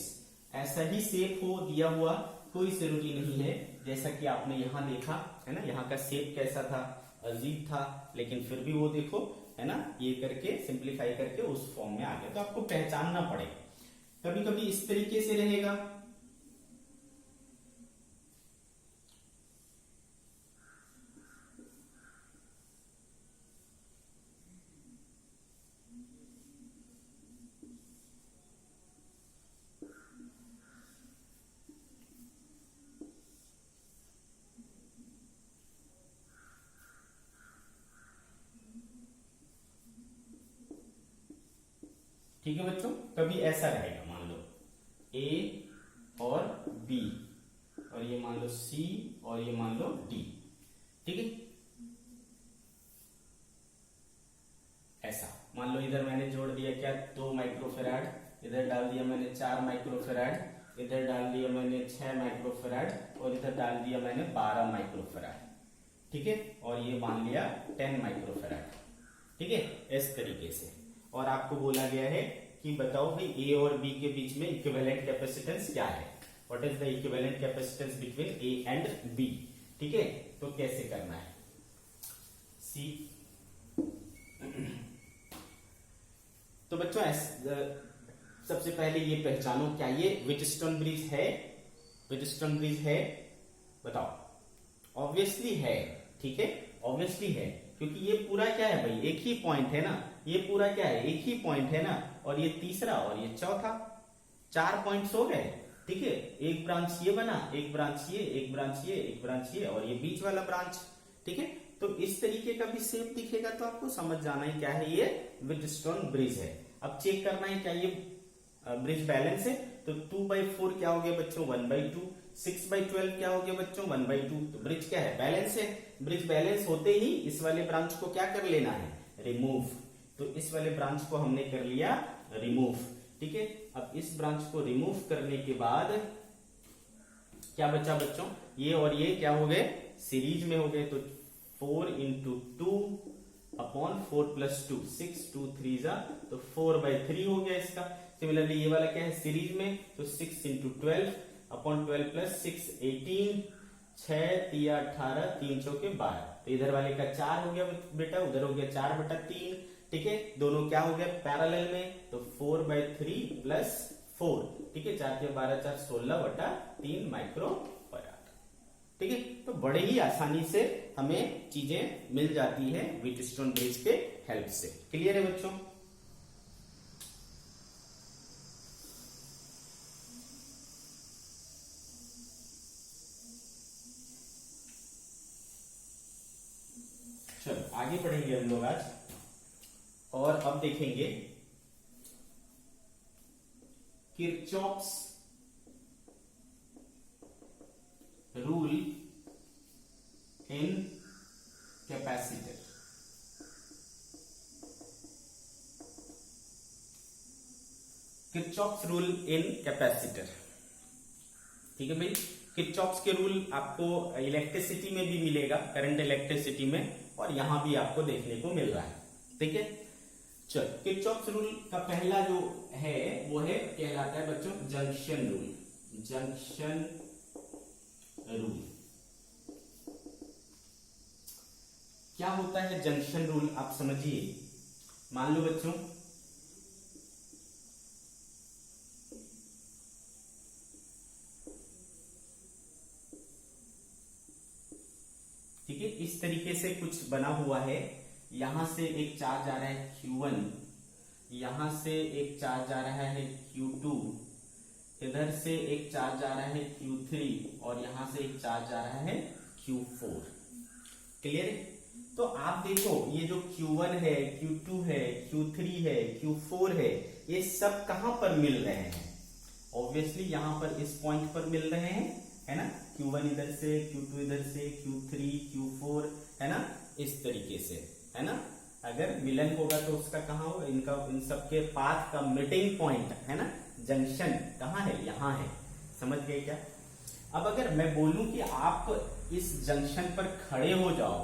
ऐसा ही शेप हो दिया हुआ, कोई जरूरी नहीं है। जैसा कि आपने यहाँ देखा है ना, यहाँ का शेप कैसा था? अजीब था, लेकिन फिर भी वो देखो, है ना, ये करके सिंप्लीफाई करके उस फॉर्म में आ गया। तो आपको पहचानना पड़ेगा। कभी कभी इस तरीके से रहेगा, ठीक है बच्चों। कभी ऐसा रहेगा, मान लो A और B, और ये मान लो C और ये मान लो D। ठीक है, ऐसा मान लो इधर मैंने जोड़ दिया क्या? 2 माइक्रोफेराड, इधर डाल दिया मैंने 4 माइक्रोफेराड, इधर डाल दिया मैंने 6 माइक्रोफेराड, और इधर डाल दिया मैंने 12 माइक्रोफेराड। ठीक है, और ये मान लिया 10 माइक्रोफेराड। ठीक है, इस तरीके से। और आपको बोला गया है कि बताओ भाई ए और बी के बीच में इक्विवेलेंट कैपेसिटेंस क्या है? What is the equivalent capacitance between A and B? ठीक है, तो कैसे करना है? सी तो बच्चों सबसे पहले ये पहचानो, क्या ये व्हीटस्टोन ब्रिज है? व्हीटस्टोन ब्रिज है? बताओ। ऑब्वियसली है। ठीक है, ऑब्वियसली है, क्योंकि ये पूरा क्या है भाई? एक ही पॉइंट है ना। ये पूरा क्या है? एक ही पॉइंट है ना, और ये तीसरा और ये चौथा, 4 पॉइंट्स हो गए। ठीक है, एक ब्रांच ये बना, एक ब्रांच ये, एक ब्रांच ये, एक ब्रांच ये, और ये बीच वाला ब्रांच। ठीक है, तो इस तरीके का भी शेप दिखेगा तो आपको समझ जाना है क्या है, ये व्हीटस्टोन ब्रिज है। अब चेक करना है क्या ये ब्रिज बैलेंस है? तो 2/4 क्या हो गया बच्चों? 1/2। 6/12 क्या हो गया बच्चों? 1/2। तो ब्रिज क्या है? बैलेंस है। ब्रिज बैलेंस होते ही इस वाले ब्रांच को क्या कर लेना है? रिमूव। तो इस वाले ब्रांच को हमने कर लिया रिमूव। ठीक है, अब इस ब्रांच को रिमूव करने के बाद क्या बचा बच्चों? ये और ये क्या हो गए? सीरीज में हो गए। तो 4 × 2 अपॉन 4 + 2, 6 2 3 जा, तो 4/3 हो गया इसका। सिमिलरली ये वाला क्या है? सीरीज में, तो 6 × 12 अपॉन 12 + 6 18, 6 3 18, 3 चौके 12। तो इधर वाले का 4 हो गया बेटा, उधर हो गया 4/3। ठीक है, दोनों क्या हो गया? पैरेलल में, तो 4/3 + 4। ठीक है, 4 के 12 4 16/3 माइक्रोफैराड। ठीक है, तो बड़े ही आसानी से हमें चीजें मिल जाती है व्हीटस्टोन ब्रिज के हेल्प से। क्लियर है बच्चों? चलो आगे बढ़ेंगे हम लोग आज, और अब देखेंगे Kirchhoff's rule in capacitor. Kirchhoff's rule in capacitor. ठीक है भाई, किरचॉफ्स के रूल आपको इलेक्ट्रिसिटी में भी मिलेगा, करंट इलेक्ट्रिसिटी में, और यहां भी आपको देखने को मिल रहा है। ठीक है, चलो किरचॉफ्स रूल का पहला जो है वो है, कहलाता है बच्चों जंक्शन रूल। जंक्शन रूल क्या होता है? जंक्शन रूल आप समझिए। मान लो बच्चों ठीक है, इस तरीके से कुछ बना हुआ है। यहां से एक चार्ज आ रहा है Q1, यहां से एक चार्ज जा रहा है Q2, इधर से एक चार्ज जा रहा है Q3 और यहां से एक चार्ज जा रहा है Q4। क्लियर है? तो आप देखो ये जो Q1 है, Q2 है, Q3 है, Q4 है, ये सब कहां पर मिल रहे हैं? ऑब्वियसली यहां पर इस पॉइंट पर मिल रहे हैं, है ना। Q1 इधर से, Q2 इधर से, Q3, Q4, है ना, इस तरीके से, है ना। अगर मिलन होगा तो उसका कहाँ होगा? इनका, इन सबके पाथ का मीटिंग पॉइंट, है ना, जंक्शन कहाँ है? यहाँ है। समझ गए क्या? अब अगर मैं बोलूं कि आप इस जंक्शन पर खड़े हो जाओ,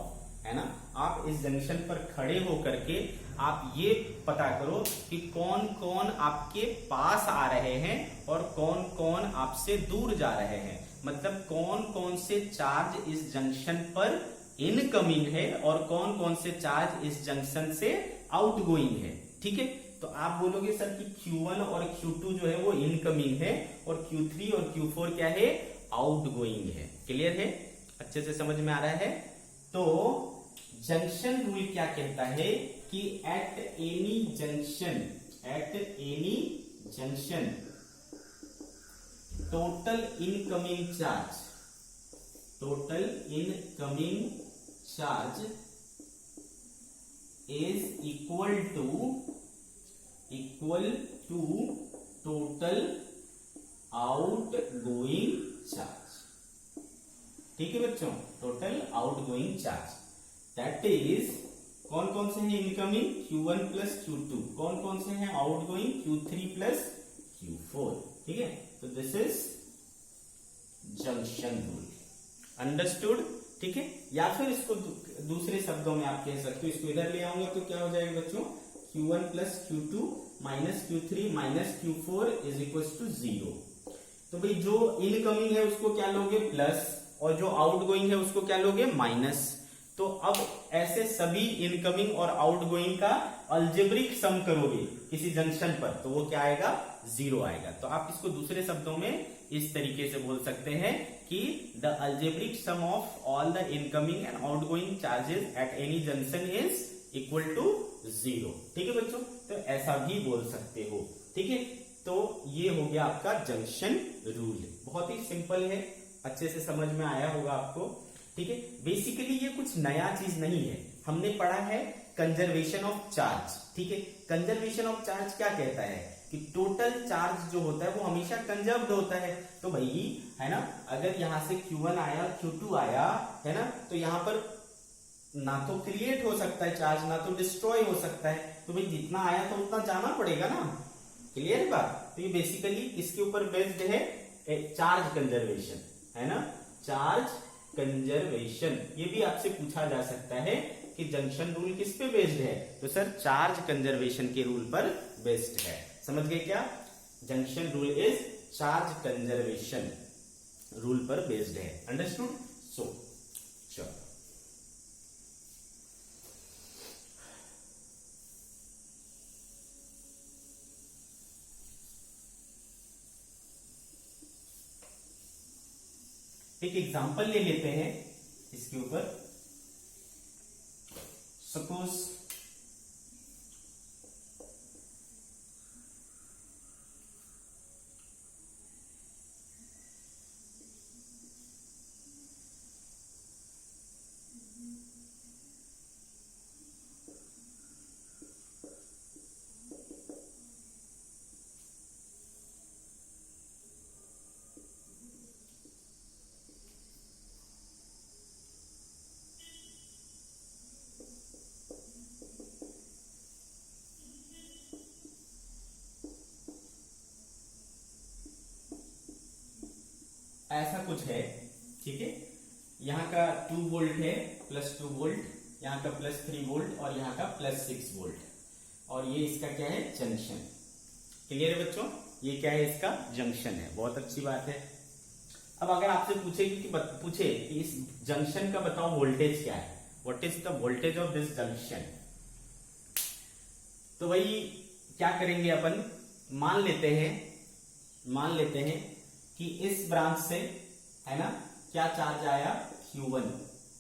है ना, आप इस जंक्शन पर खड़े हो करके आप ये पता करो कि कौन कौन आपके पास आ रहे हैं और कौन कौन आपसे दूर जा रहे हैं, मतलब कौन कौन से चार्ज इस जंक्शन पर इनकमिंग है और कौन कौन से चार्ज इस जंक्शन से आउटगोइंग है। ठीक है, तो आप बोलोगे सर कि Q1 और Q2 जो है वो इनकमिंग है और Q3 और Q4 क्या है? आउटगोइंग है। क्लियर है? अच्छे से समझ में आ रहा है? तो जंक्शन रूल क्या कहता है कि at any junction total incoming charge is equal to total outgoing charge. ठीक है बच्चों, total outgoing charge that is, कौन कौन से हैं इनकमिंग? Q1 प्लस Q2, कौन कौन से हैं आउटगोइंग? Q3 plus Q4। ठीक है, तो this is junction rule. Understood? ठीक है, या फिर इसको दूसरे शब्दों में आप कह सकते हो, इसको इधर ले आऊंगा तो क्या हो जाएगा बच्चों? Q1 plus Q2 minus Q3 minus Q4 is equal to 0। तो भाई जो इनकमिंग है उसको क्या लोगे? प्लस, और जो आउटगोइंग है उसको क्या लोगे? माइनस। तो अब ऐसे सभी इनकमिंग और आउटगोइंग का अलजेब्रिक सम करोगे किसी जंक्शन पर तो वो क्या आएगा? 0 आएगा। तो आप इसको दूसरे शब्दों में इस तरीके से बोल सकते हैं कि the algebraic sum of all the incoming and outgoing charges at any junction is equal to 0। ठीक है बच्चों, तो ऐसा भी बोल सकते हो। ठीक है, तो ये हो गया आपका जंक्शन रूल। बहुत ही सिंपल है, अच्छे से समझ में आया होगा आपको। ठीक है, बेसिकली ये कुछ नया चीज नहीं है, हमने पढ़ा है कंजर्वेशन ऑफ चार्ज। ठीक है, कंजर्वेशन ऑफ चार्ज क्या कहता है कि टोटल चार्ज जो होता है वो हमेशा कंजर्व्ड होता है। तो भाई, है ना, अगर यहां से Q1 आया, Q2 आया, है ना, तो यहां पर ना तो क्रिएट हो सकता है चार्ज, ना तो डिस्ट्रॉय हो सकता है। तो भाई जितना आया तो उतना जाना पड़ेगा ना। क्लियर है बात? तो ये बेसिकली इसके ऊपर बेस्ड है चार्ज कंजर्वेशन, है ना, चार्ज कंजर्वेशन। ये भी आपसे पूछा जा सकता है कि जंक्शन रूल किस पे बेस्ड है? तो सर चार्ज कंजर्वेशन के रूल पर बेस्ड है। समझ गए क्या? Junction rule is charge conservation rule पर बेस्ड है। अंडरस्टूड? सो चलो, एक एग्जांपल ले लेते हैं इसके ऊपर। सपोज ऐसा कुछ है। ठीक है, यहाँ का 2 वोल्ट है, प्लस 2 वोल्ट, यहाँ का प्लस 3 वोल्ट और यहाँ का प्लस 6 वोल्ट, और ये इसका क्या है? जंक्शन। क्लियर है बच्चों? ये क्या है? इसका जंक्शन है। बहुत अच्छी बात है। अब अगर आपसे पूछे कि इस जंक्शन का बताओ वोल्टेज क्या है, what is the voltage of this junction, तो भाई क्या करेंगे अपन? मान लेते हैं कि इस ब्रांच से, है ना, क्या चार्ज आया? Q1,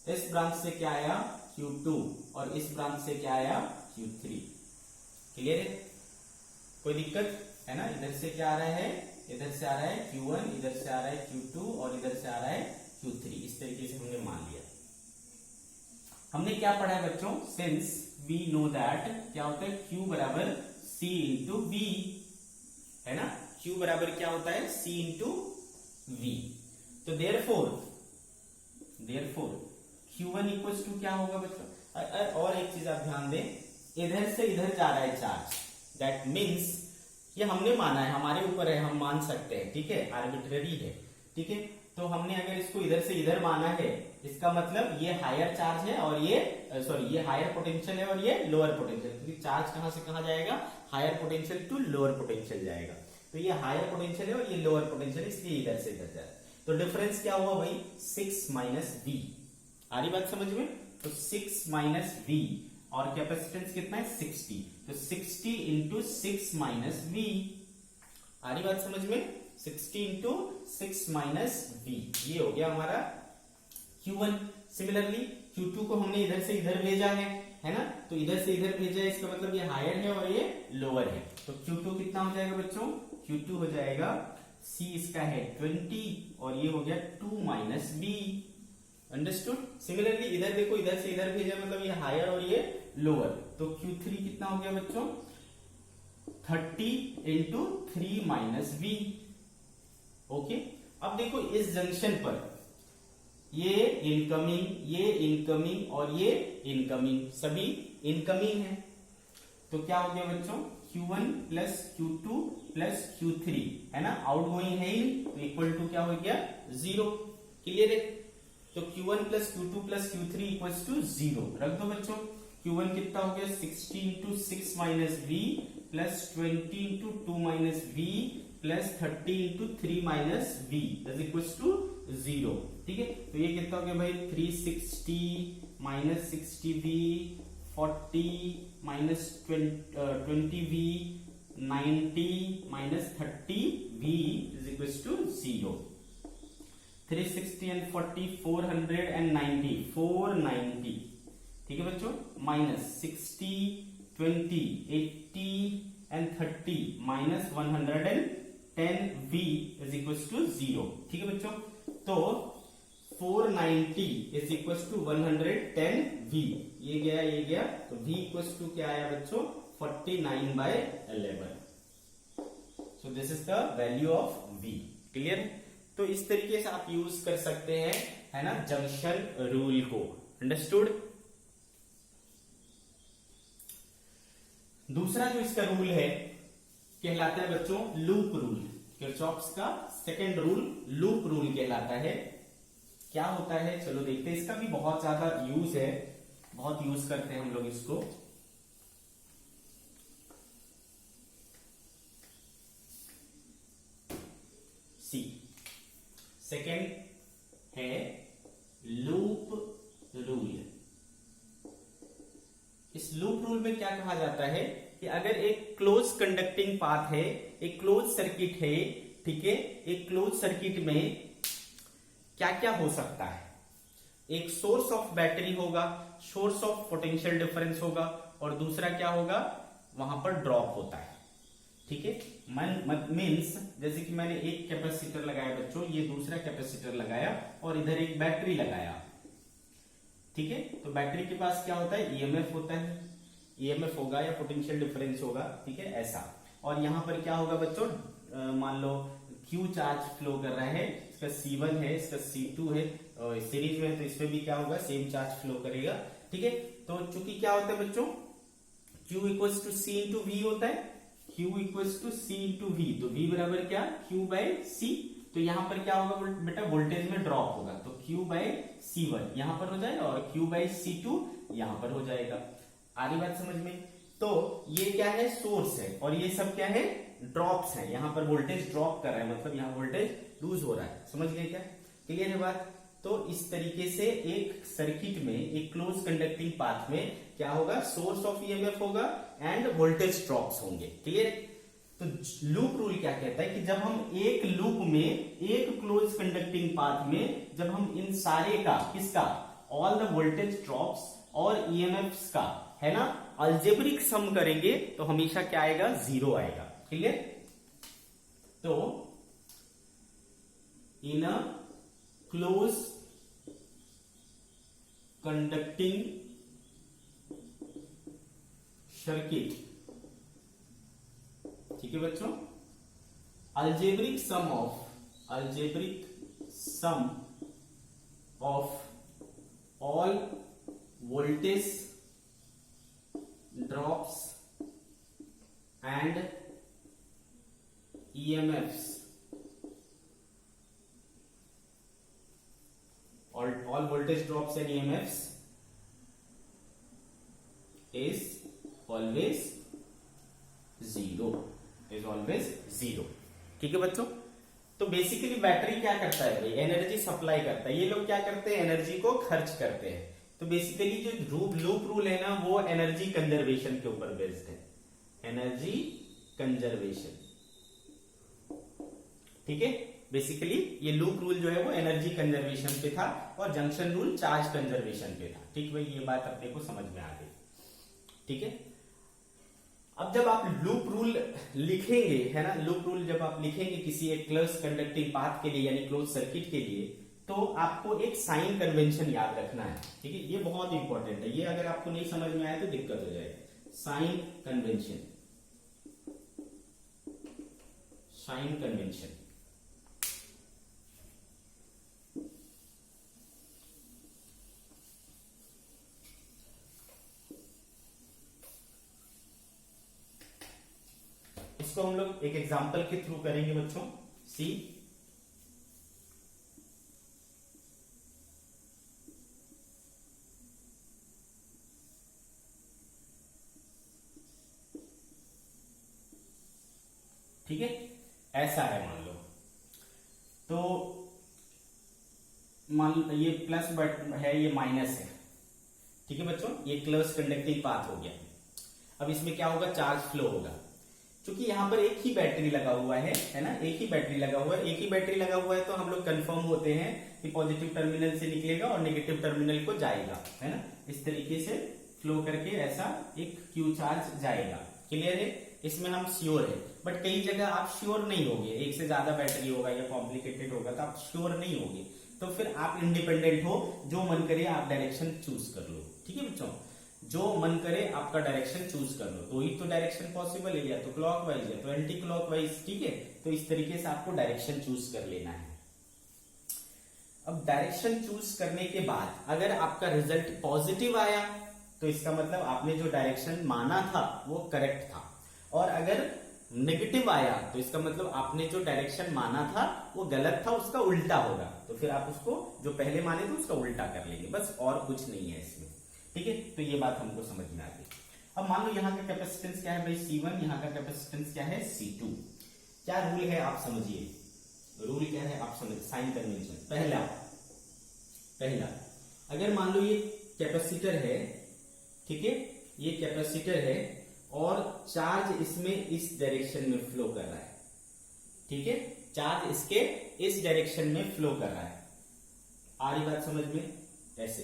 इस ब्रांच से क्या आया? Q2, और इस ब्रांच से क्या आया? Q3। क्लियर है? कोई दिक्कत है ना? इधर से क्या आ रहा है, इधर से आ रहा है Q1, इधर से आ रहा है Q2 और इधर से आ रहा है Q3। इस तरीके से हमने मान लिया। हमने क्या पढ़ा है बच्चों? सिंस वी नो दैट क्या होता है, Q बराबर C इंटू V, है ना? Q बराबर क्या होता है, C इंटू V। तो देयरफॉर Q1 इक्वल्स टू क्या होगा बच्चों? और एक चीज आप ध्यान दें, इधर से इधर जा रहा है चार्ज, दैट मीन्स ये हमने माना है, हमारे ऊपर है, हम मान सकते हैं, ठीक है, आर्बिट्ररी है, ठीक है। तो हमने अगर इसको इधर से इधर माना है, इसका मतलब ये हायर चार्ज है और ये ये हायर पोटेंशियल है और ये लोअर पोटेंशियल, क्योंकि चार्ज कहां से कहां जाएगा, higher potential to lower potential जाएगा। तो ये हायर पोटेंशियल है और ये लोअर पोटेंशियल, इसलिए इधर से इधर जाए। तो डिफरेंस क्या हुआ भाई, 6 माइनस V। आ रही बात समझ में? तो 6 माइनस V और कैपेसिटेंस कितना है, 60। तो 60 इंटू 6 माइनस V। आ रही बात समझ में? 60 इंटू 6 माइनस V, ये हो गया हमारा Q1। सिमिलरली Q2 को हमने इधर से इधर भेजा है ना? तो इधर से इधर भेजा है, इसका मतलब ये हायर है और ये लोअर है। तो Q2 कितना हो जाएगा बच्चों? Q2 हो जाएगा C, इसका है 20 और ये हो गया 2 माइनस V। अंडरस्टूड? सिमिलरली इधर देखो, इधर से इधर भेजा मतलब ये हायर और ये लोअर। तो Q3 कितना हो गया बच्चों? 30 इंटू 3 माइनस V। ओके, अब देखो इस जंक्शन पर ये इनकमिंग और ये इनकमिंग, सभी इनकमिंग है। तो क्या हो गया बच्चों? Q1 plus Q2 plus Q3, है ना? आउटगोइंग है ही, तो इक्वल टू क्या हो गया, 0। क्लियर है? तो Q1 plus Q2 plus Q3 equals to 0 रख दो बच्चों। Q1 कितना हो गया, 60 into 6 minus V plus 20 into 2 minus V plus 30 into 3 minus V is equals to 0। ठीक है, तो ये कितना हो गया भाई, 360 minus 60V 40 minus 20V 90 minus 30V is equals to 0। 360 and 40 490 490, ठीक है बच्चों, minus 60 20 80 and 30 minus 110V is equals to 0। ठीक है बच्चों, तो 490 इज इक्वल्स टू 110V, ये गया, तो V इक्वल्स टू क्या आया बच्चों, 49/11। सो this is the value of V। Clear? तो इस तरीके से आप यूज कर सकते हैं, है ना, जंक्शन रूल को। अंडरस्टूड? दूसरा जो इसका रूल है कहलाता है बच्चों लूप रूल। किरचॉफ्स का सेकंड रूल लूप रूल कहलाता है। क्या होता है, चलो देखते हैं। इसका भी बहुत ज्यादा यूज है, बहुत यूज करते हैं हम लोग इसको। सी सेकेंड है लूप रूल। इस लूप रूल में क्या कहा जाता है कि अगर एक क्लोज कंडक्टिंग पाथ है, एक क्लोज सर्किट है, ठीक है, एक क्लोज सर्किट में क्या क्या हो सकता है, एक सोर्स ऑफ बैटरी होगा, सोर्स ऑफ पोटेंशियल डिफरेंस होगा, और दूसरा क्या होगा, वहां पर ड्रॉप होता है। ठीक है, मीन्स जैसे कि मैंने एक कैपेसिटर लगाया बच्चों, ये दूसरा कैपेसिटर लगाया और इधर एक बैटरी लगाया। ठीक है, तो बैटरी के पास क्या होता है, ईएमएफ होता है, ईएमएफ होगा या पोटेंशियल डिफरेंस होगा। ठीक है, ऐसा। और यहां पर क्या होगा बच्चों, मान लो Q चार्ज फ्लो कर रहा है, इसका C1 है, इसका C2 है, सीरीज में है, तो इसमें भी क्या होगा, सेम चार्ज फ्लो करेगा। ठीक है, तो चूंकि क्या होता है बच्चों, Q equals to C into V होता है, Q equals to C into V, तो V बराबर क्या, Q बाय C। तो यहां पर क्या होगा बेटा, वोल्टेज में ड्रॉप होगा, तो Q बाय C1 यहां पर हो जाएगा और Q बाय C2 यहां पर हो जाएगा। आ रही बात समझ में? तो ये क्या है, सोर्स है, और ये सब क्या है, ड्रॉप्स है। यहां पर वोल्टेज ड्रॉप कर रहा है, मतलब यहां वोल्टेज लूज हो रहा है। समझ गए क्या? क्लियर है बात? तो इस तरीके से एक सर्किट में, एक क्लोज कंडक्टिंग पाथ में क्या होगा, सोर्स ऑफ ईएमएफ होगा एंड वोल्टेज ड्रॉप्स होंगे। क्लियर? तो लूप रूल क्या कहता है कि जब हम एक लूप में, एक क्लोज कंडक्टिंग पाथ में, जब हम इन सारे का, किसका, ऑल द वोल्टेज ड्रॉप्स और ईएमएफ का, है ना, अलजेब्रिक सम करेंगे, तो हमेशा क्या आएगा, 0 आएगा। क्लियर? तो इन अ क्लोज कंडक्टिंग सर्किट, ठीक है बच्चों, algebraic sum of all voltage drops and EMFs, all voltage drops and EMFs is always zero, ठीक है बच्चों। तो बेसिकली बैटरी क्या करता है भाई, एनर्जी सप्लाई करता है। ये लोग क्या करते हैं, एनर्जी को खर्च करते हैं। तो बेसिकली जो लूप रूल है ना, वो एनर्जी कंजर्वेशन के ऊपर बेस्ड है, एनर्जी कंजर्वेशन, ठीक है। बेसिकली ये लूप रूल जो है वो एनर्जी कंजर्वेशन पे था और जंक्शन रूल चार्ज कंजर्वेशन पे था, ठीक भाई। ये बात अपने को समझ में आ गई, ठीक है। अब जब आप लूप रूल लिखेंगे, है ना, लूप रूल जब आप लिखेंगे किसी एक क्लोज कंडक्टिंग पाथ के लिए यानी क्लोज सर्किट के लिए, तो आपको एक साइन कन्वेंशन याद रखना है, ठीक है। ये बहुत इंपॉर्टेंट है, ये अगर आपको नहीं समझ में आए तो दिक्कत हो जाएगी। साइन कन्वेंशन, साइन कन्वेंशन, इसको हम लोग एक एग्जांपल के थ्रू करेंगे बच्चों। सी, ठीक है, ऐसा है मान लो। तो मान ये प्लस बट है, ये माइनस है, ठीक है बच्चों। ये क्लोज कंडक्टिंग पाथ हो गया। अब इसमें क्या होगा, चार्ज फ्लो होगा। क्योंकि यहां पर एक ही बैटरी लगा हुआ है ना, एक ही बैटरी लगा हुआ है, एक ही बैटरी लगा हुआ है, तो हम लोग कंफर्म होते हैं कि पॉजिटिव टर्मिनल से निकलेगा और नेगेटिव टर्मिनल को जाएगा, है ना। इस तरीके से फ्लो करके ऐसा एक क्यू चार्ज जाएगा, क्लियर है। इसमें हम श्योर है, बट कई जगह आप श्योर नहीं होगे, एक से ज्यादा बैटरी होगा या कॉम्प्लिकेटेड होगा तो आप श्योर नहीं होगे। तो फिर आप इंडिपेंडेंट हो, जो मन करे आप डायरेक्शन चूज कर लो, ठीक है बच्चों। जो मन करे आपका डायरेक्शन चूज कर लो, तो ही तो डायरेक्शन पॉसिबल है, या तो क्लॉकवाइज या तो एंटी क्लॉकवाइज, ठीक है। तो इस तरीके से आपको डायरेक्शन चूज कर लेना है। अब डायरेक्शन चूज करने के बाद अगर आपका रिजल्ट पॉजिटिव आया तो इसका मतलब आपने जो डायरेक्शन माना था वो करेक्ट था, और अगर नेगेटिव आया तो इसका मतलब आपने जो डायरेक्शन माना था वो गलत था, उसका उल्टा होगा। तो फिर आप उसको जो पहले माने थे उसका उल्टा कर लेंगे, बस और कुछ नहीं है इसमें, ठीक है। तो ये बात हमको समझ में आ गई। अब मान लो यहाँ का कैपेसिटेंस क्या है भाई, C1, यहाँ का कैपेसिटेंस क्या है, C2। क्या रूल है आप समझिए, रूल क्या है आप समझ, साइन कन्वेंशन। पहला अगर मान लो ये कैपेसिटर है, ठीक है, ये कैपेसिटर है और चार्ज इसमें इस डायरेक्शन में फ्लो कर रहा है, ठीक है, चार्ज इसके इस डायरेक्शन में फ्लो कर रहा है। आ रही बात समझ में, ऐसे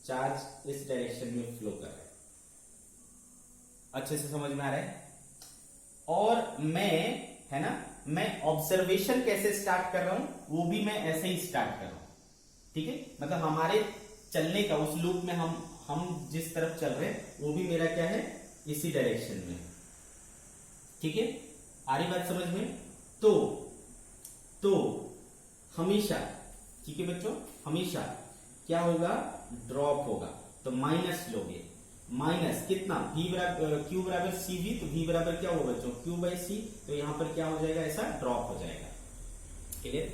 चार्ज इस डायरेक्शन में फ्लो कर रहा है, अच्छे से समझ में आ रहा है। और मैं, है ना, मैं ऑब्जर्वेशन कैसे स्टार्ट कर रहा हूं, वो भी मैं ऐसे ही स्टार्ट कर रहा हूं, ठीक है। मतलब हमारे चलने का उस लूप में हम जिस तरफ चल रहे हैं वो भी मेरा क्या है, इसी डायरेक्शन में, ठीक है। आ रही बात समझ में। तो हमेशा, ठीक है बच्चों, हमेशा क्या होगा, ड्रॉप होगा। तो माइनस लोगे, माइनस कितना, क्यू बराबर सी वी, तो वी बराबर क्या होगा बच्चों, क्यू बाई सी। तो यहां पर क्या हो जाएगा, ऐसा ड्रॉप हो जाएगा, क्लियर।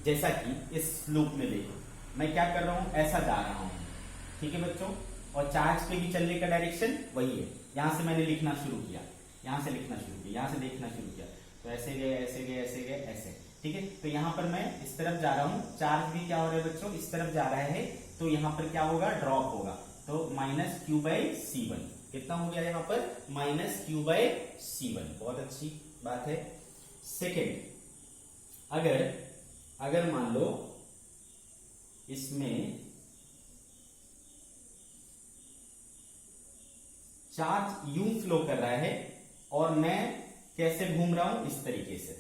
जैसा कि इस लूप में देखो, मैं क्या कर रहा हूं, ऐसा जा रहा हूं, ठीक है बच्चों, और चार्ज पे भी चलने का डायरेक्शन वही है। यहां से मैंने लिखना शुरू किया, यहां से लिखना शुरू किया, यहां से देखना शुरू किया, तो ऐसे गए ऐसे गए ऐसे गए ऐसे, ठीक है। तो यहां पर मैं इस तरफ जा रहा हूं, चार्ज भी क्या हो रहा है बच्चों, इस तरफ जा रहा है, तो यहां पर क्या होगा, ड्रॉप होगा। तो माइनस क्यू बाई C1 कितना हो गया यहां पर, माइनस क्यू बाई C1, बहुत अच्छी बात है। सेकेंड, अगर मान लो इसमें चार्ज यूं फ्लो कर रहा है और मैं कैसे घूम रहा हूं, इस तरीके से,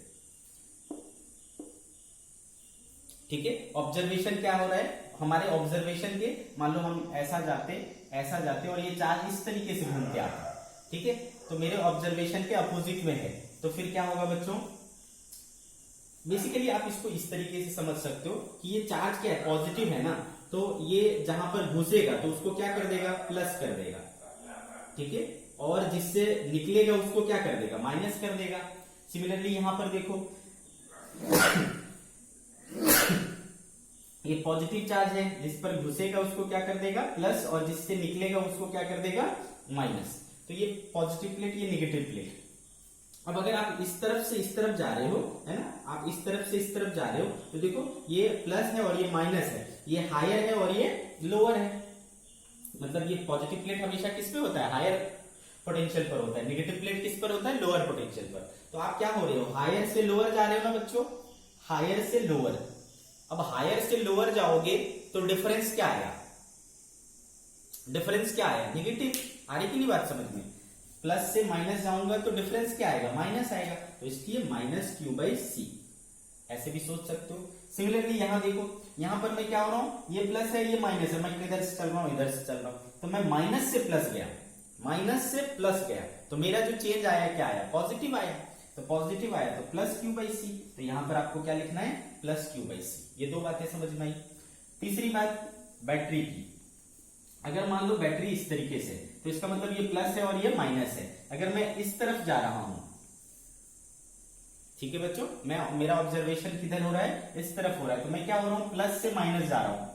ठीक है। ऑब्जर्वेशन क्या हो रहा है, हमारे ऑब्जर्वेशन के, मान लो हम ऐसा जाते और ये चार्ज इस तरीके से घूम के आता है, ठीक है। तो मेरे ऑब्जर्वेशन के अपोजिट में है, तो फिर क्या होगा बच्चों, बेसिकली आप इसको इस तरीके से समझ सकते हो कि ये चार्ज क्या है, पॉजिटिव है ना, तो ये जहां पर घुसेगा तो उसको क्या कर देगा, प्लस कर देगा, ठीक है। और जिससे निकलेगा उसको क्या कर देगा, माइनस कर देगा। सिमिलरली यहां पर देखो ये पॉजिटिव चार्ज है, जिस पर घुसेगा उसको क्या कर देगा, प्लस, और जिससे निकलेगा उसको क्या कर देगा, माइनस। तो ये पॉजिटिव प्लेट, ये निगेटिव प्लेट। अब अगर आप इस तरफ से इस तरफ जा रहे हो, है ना, आप इस तरफ से इस तरफ जा रहे हो, तो देखो ये प्लस है और ये माइनस है, ये हायर है और ये लोअर है। मतलब ये पॉजिटिव प्लेट हमेशा किस पे होता है, हायर पोटेंशियल पर होता है, नेगेटिव प्लेट किस पर होता है, लोअर पोटेंशियल पर। तो आप क्या हो रहे हो, हायर से लोअर जा रहे हो ना बच्चों, हायर से लोअर। अब हायर से लोअर जाओगे तो डिफरेंस क्या आया, डिफरेंस क्या आया, निगेटिव। आ रही कि नहीं बात समझ में, प्लस से माइनस जाऊंगा तो डिफरेंस क्या आएगा, माइनस आएगा, तो इसलिए माइनस क्यू बाई सी, ऐसे भी सोच सकते हो। सिमिलरली यहां देखो, यहां पर मैं क्या हो रहा हूं, ये प्लस है ये माइनस है, मैं इधर से चल रहा हूं इधर से चल रहा हूं, तो मैं माइनस से प्लस गया, माइनस से प्लस गया, तो मेरा जो चेंज आया क्या आया, पॉजिटिव आया। तो पॉजिटिव आया तो प्लस क्यू बाई सी, तो यहां पर आपको क्या लिखना है, प्लस क्यू बाई सी। ये दो बातें समझ में आई। तीसरी बात बैटरी की, अगर मान लो बैटरी इस तरीके से, तो इसका मतलब ये प्लस है और ये माइनस है। अगर मैं इस तरफ जा रहा हूं, ठीक है बच्चों, मेरा ऑब्जर्वेशन किधर हो रहा है, इस तरफ हो रहा है, तो मैं क्या हो रहा हूं, प्लस से माइनस जा रहा हूं,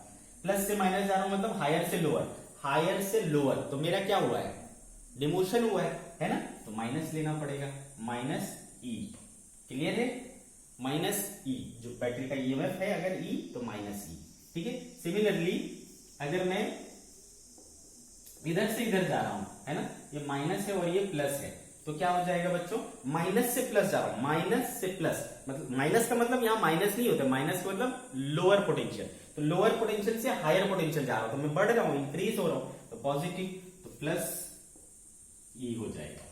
प्लस से माइनस जा रहा हूं, मतलब हायर से लोअर, हायर से लोअर, तो मेरा क्या हुआ है, डिमोशन हुआ है ना, तो माइनस लेना पड़ेगा, माइनस ई। क्लियर है, माइनस ई, जो बैटरी का ईएमएफ है अगर ई, तो माइनस ई, ठीक है। सिमिलरली अगर मैं इधर से इधर जा रहा हूं, है ना, ये माइनस है और ये प्लस है, तो क्या हो जाएगा बच्चों, माइनस से प्लस जा रहा हूं, माइनस से प्लस, मतलब माइनस का मतलब यहां माइनस नहीं होता, माइनस का मतलब लोअर पोटेंशियल, तो लोअर पोटेंशियल से हायर पोटेंशियल जा रहा हूं, तो मैं बढ़ रहा हूं, इंक्रीज हो रहा हूं, तो पॉजिटिव, तो प्लस ई हो जाएगा।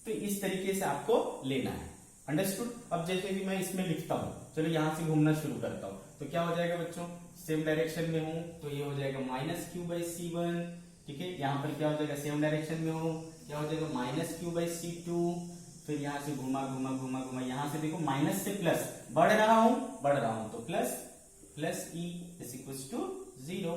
तो इस तरीके से आपको लेना है, अंडरस्टूड। अब जैसे कि मैं इसमें लिखता हूं, चलो यहां से घूमना शुरू करता हूं, तो क्या हो जाएगा बच्चों, सेम डायरेक्शन में हूं तो ये हो जाएगा minus Q by C one, ठीक है। यहां पर क्या हो जाएगा, सेम डायरेक्शन में हूं, क्या हो जाएगा, minus Q by C two. फिर यहां से घुमा घुमा घुमा घुमा, यहां से देखो माइनस से प्लस, बढ़ रहा हूं तो plus, plus E is equal to 0,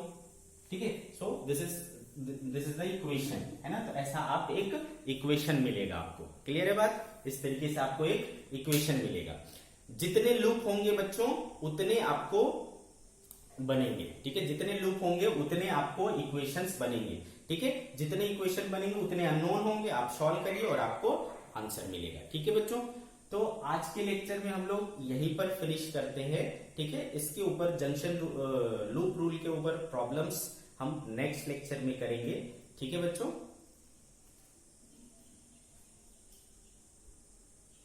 ठीक है। So this is the equation, है ना, तो ऐसा आप एक इक्वेशन मिलेगा आपको। क्लियर है बात, इस तरीके से आपको एक इक्वेशन मिलेगा। जितने लूप होंगे बच्चों उतने आपको बनेंगे, ठीक है, जितने लूप होंगे उतने आपको इक्वेशंस बनेंगे, ठीक है। जितने इक्वेशन बनेंगे उतने अननोन होंगे, आप सॉल्व करिए और आपको आंसर मिलेगा, ठीक है बच्चों। तो आज के लेक्चर में हम लोग यहीं पर फिनिश करते हैं, ठीक है। इसके ऊपर जंक्शन लूप रूल के ऊपर प्रॉब्लम्स हम नेक्स्ट लेक्चर में करेंगे, ठीक है बच्चों।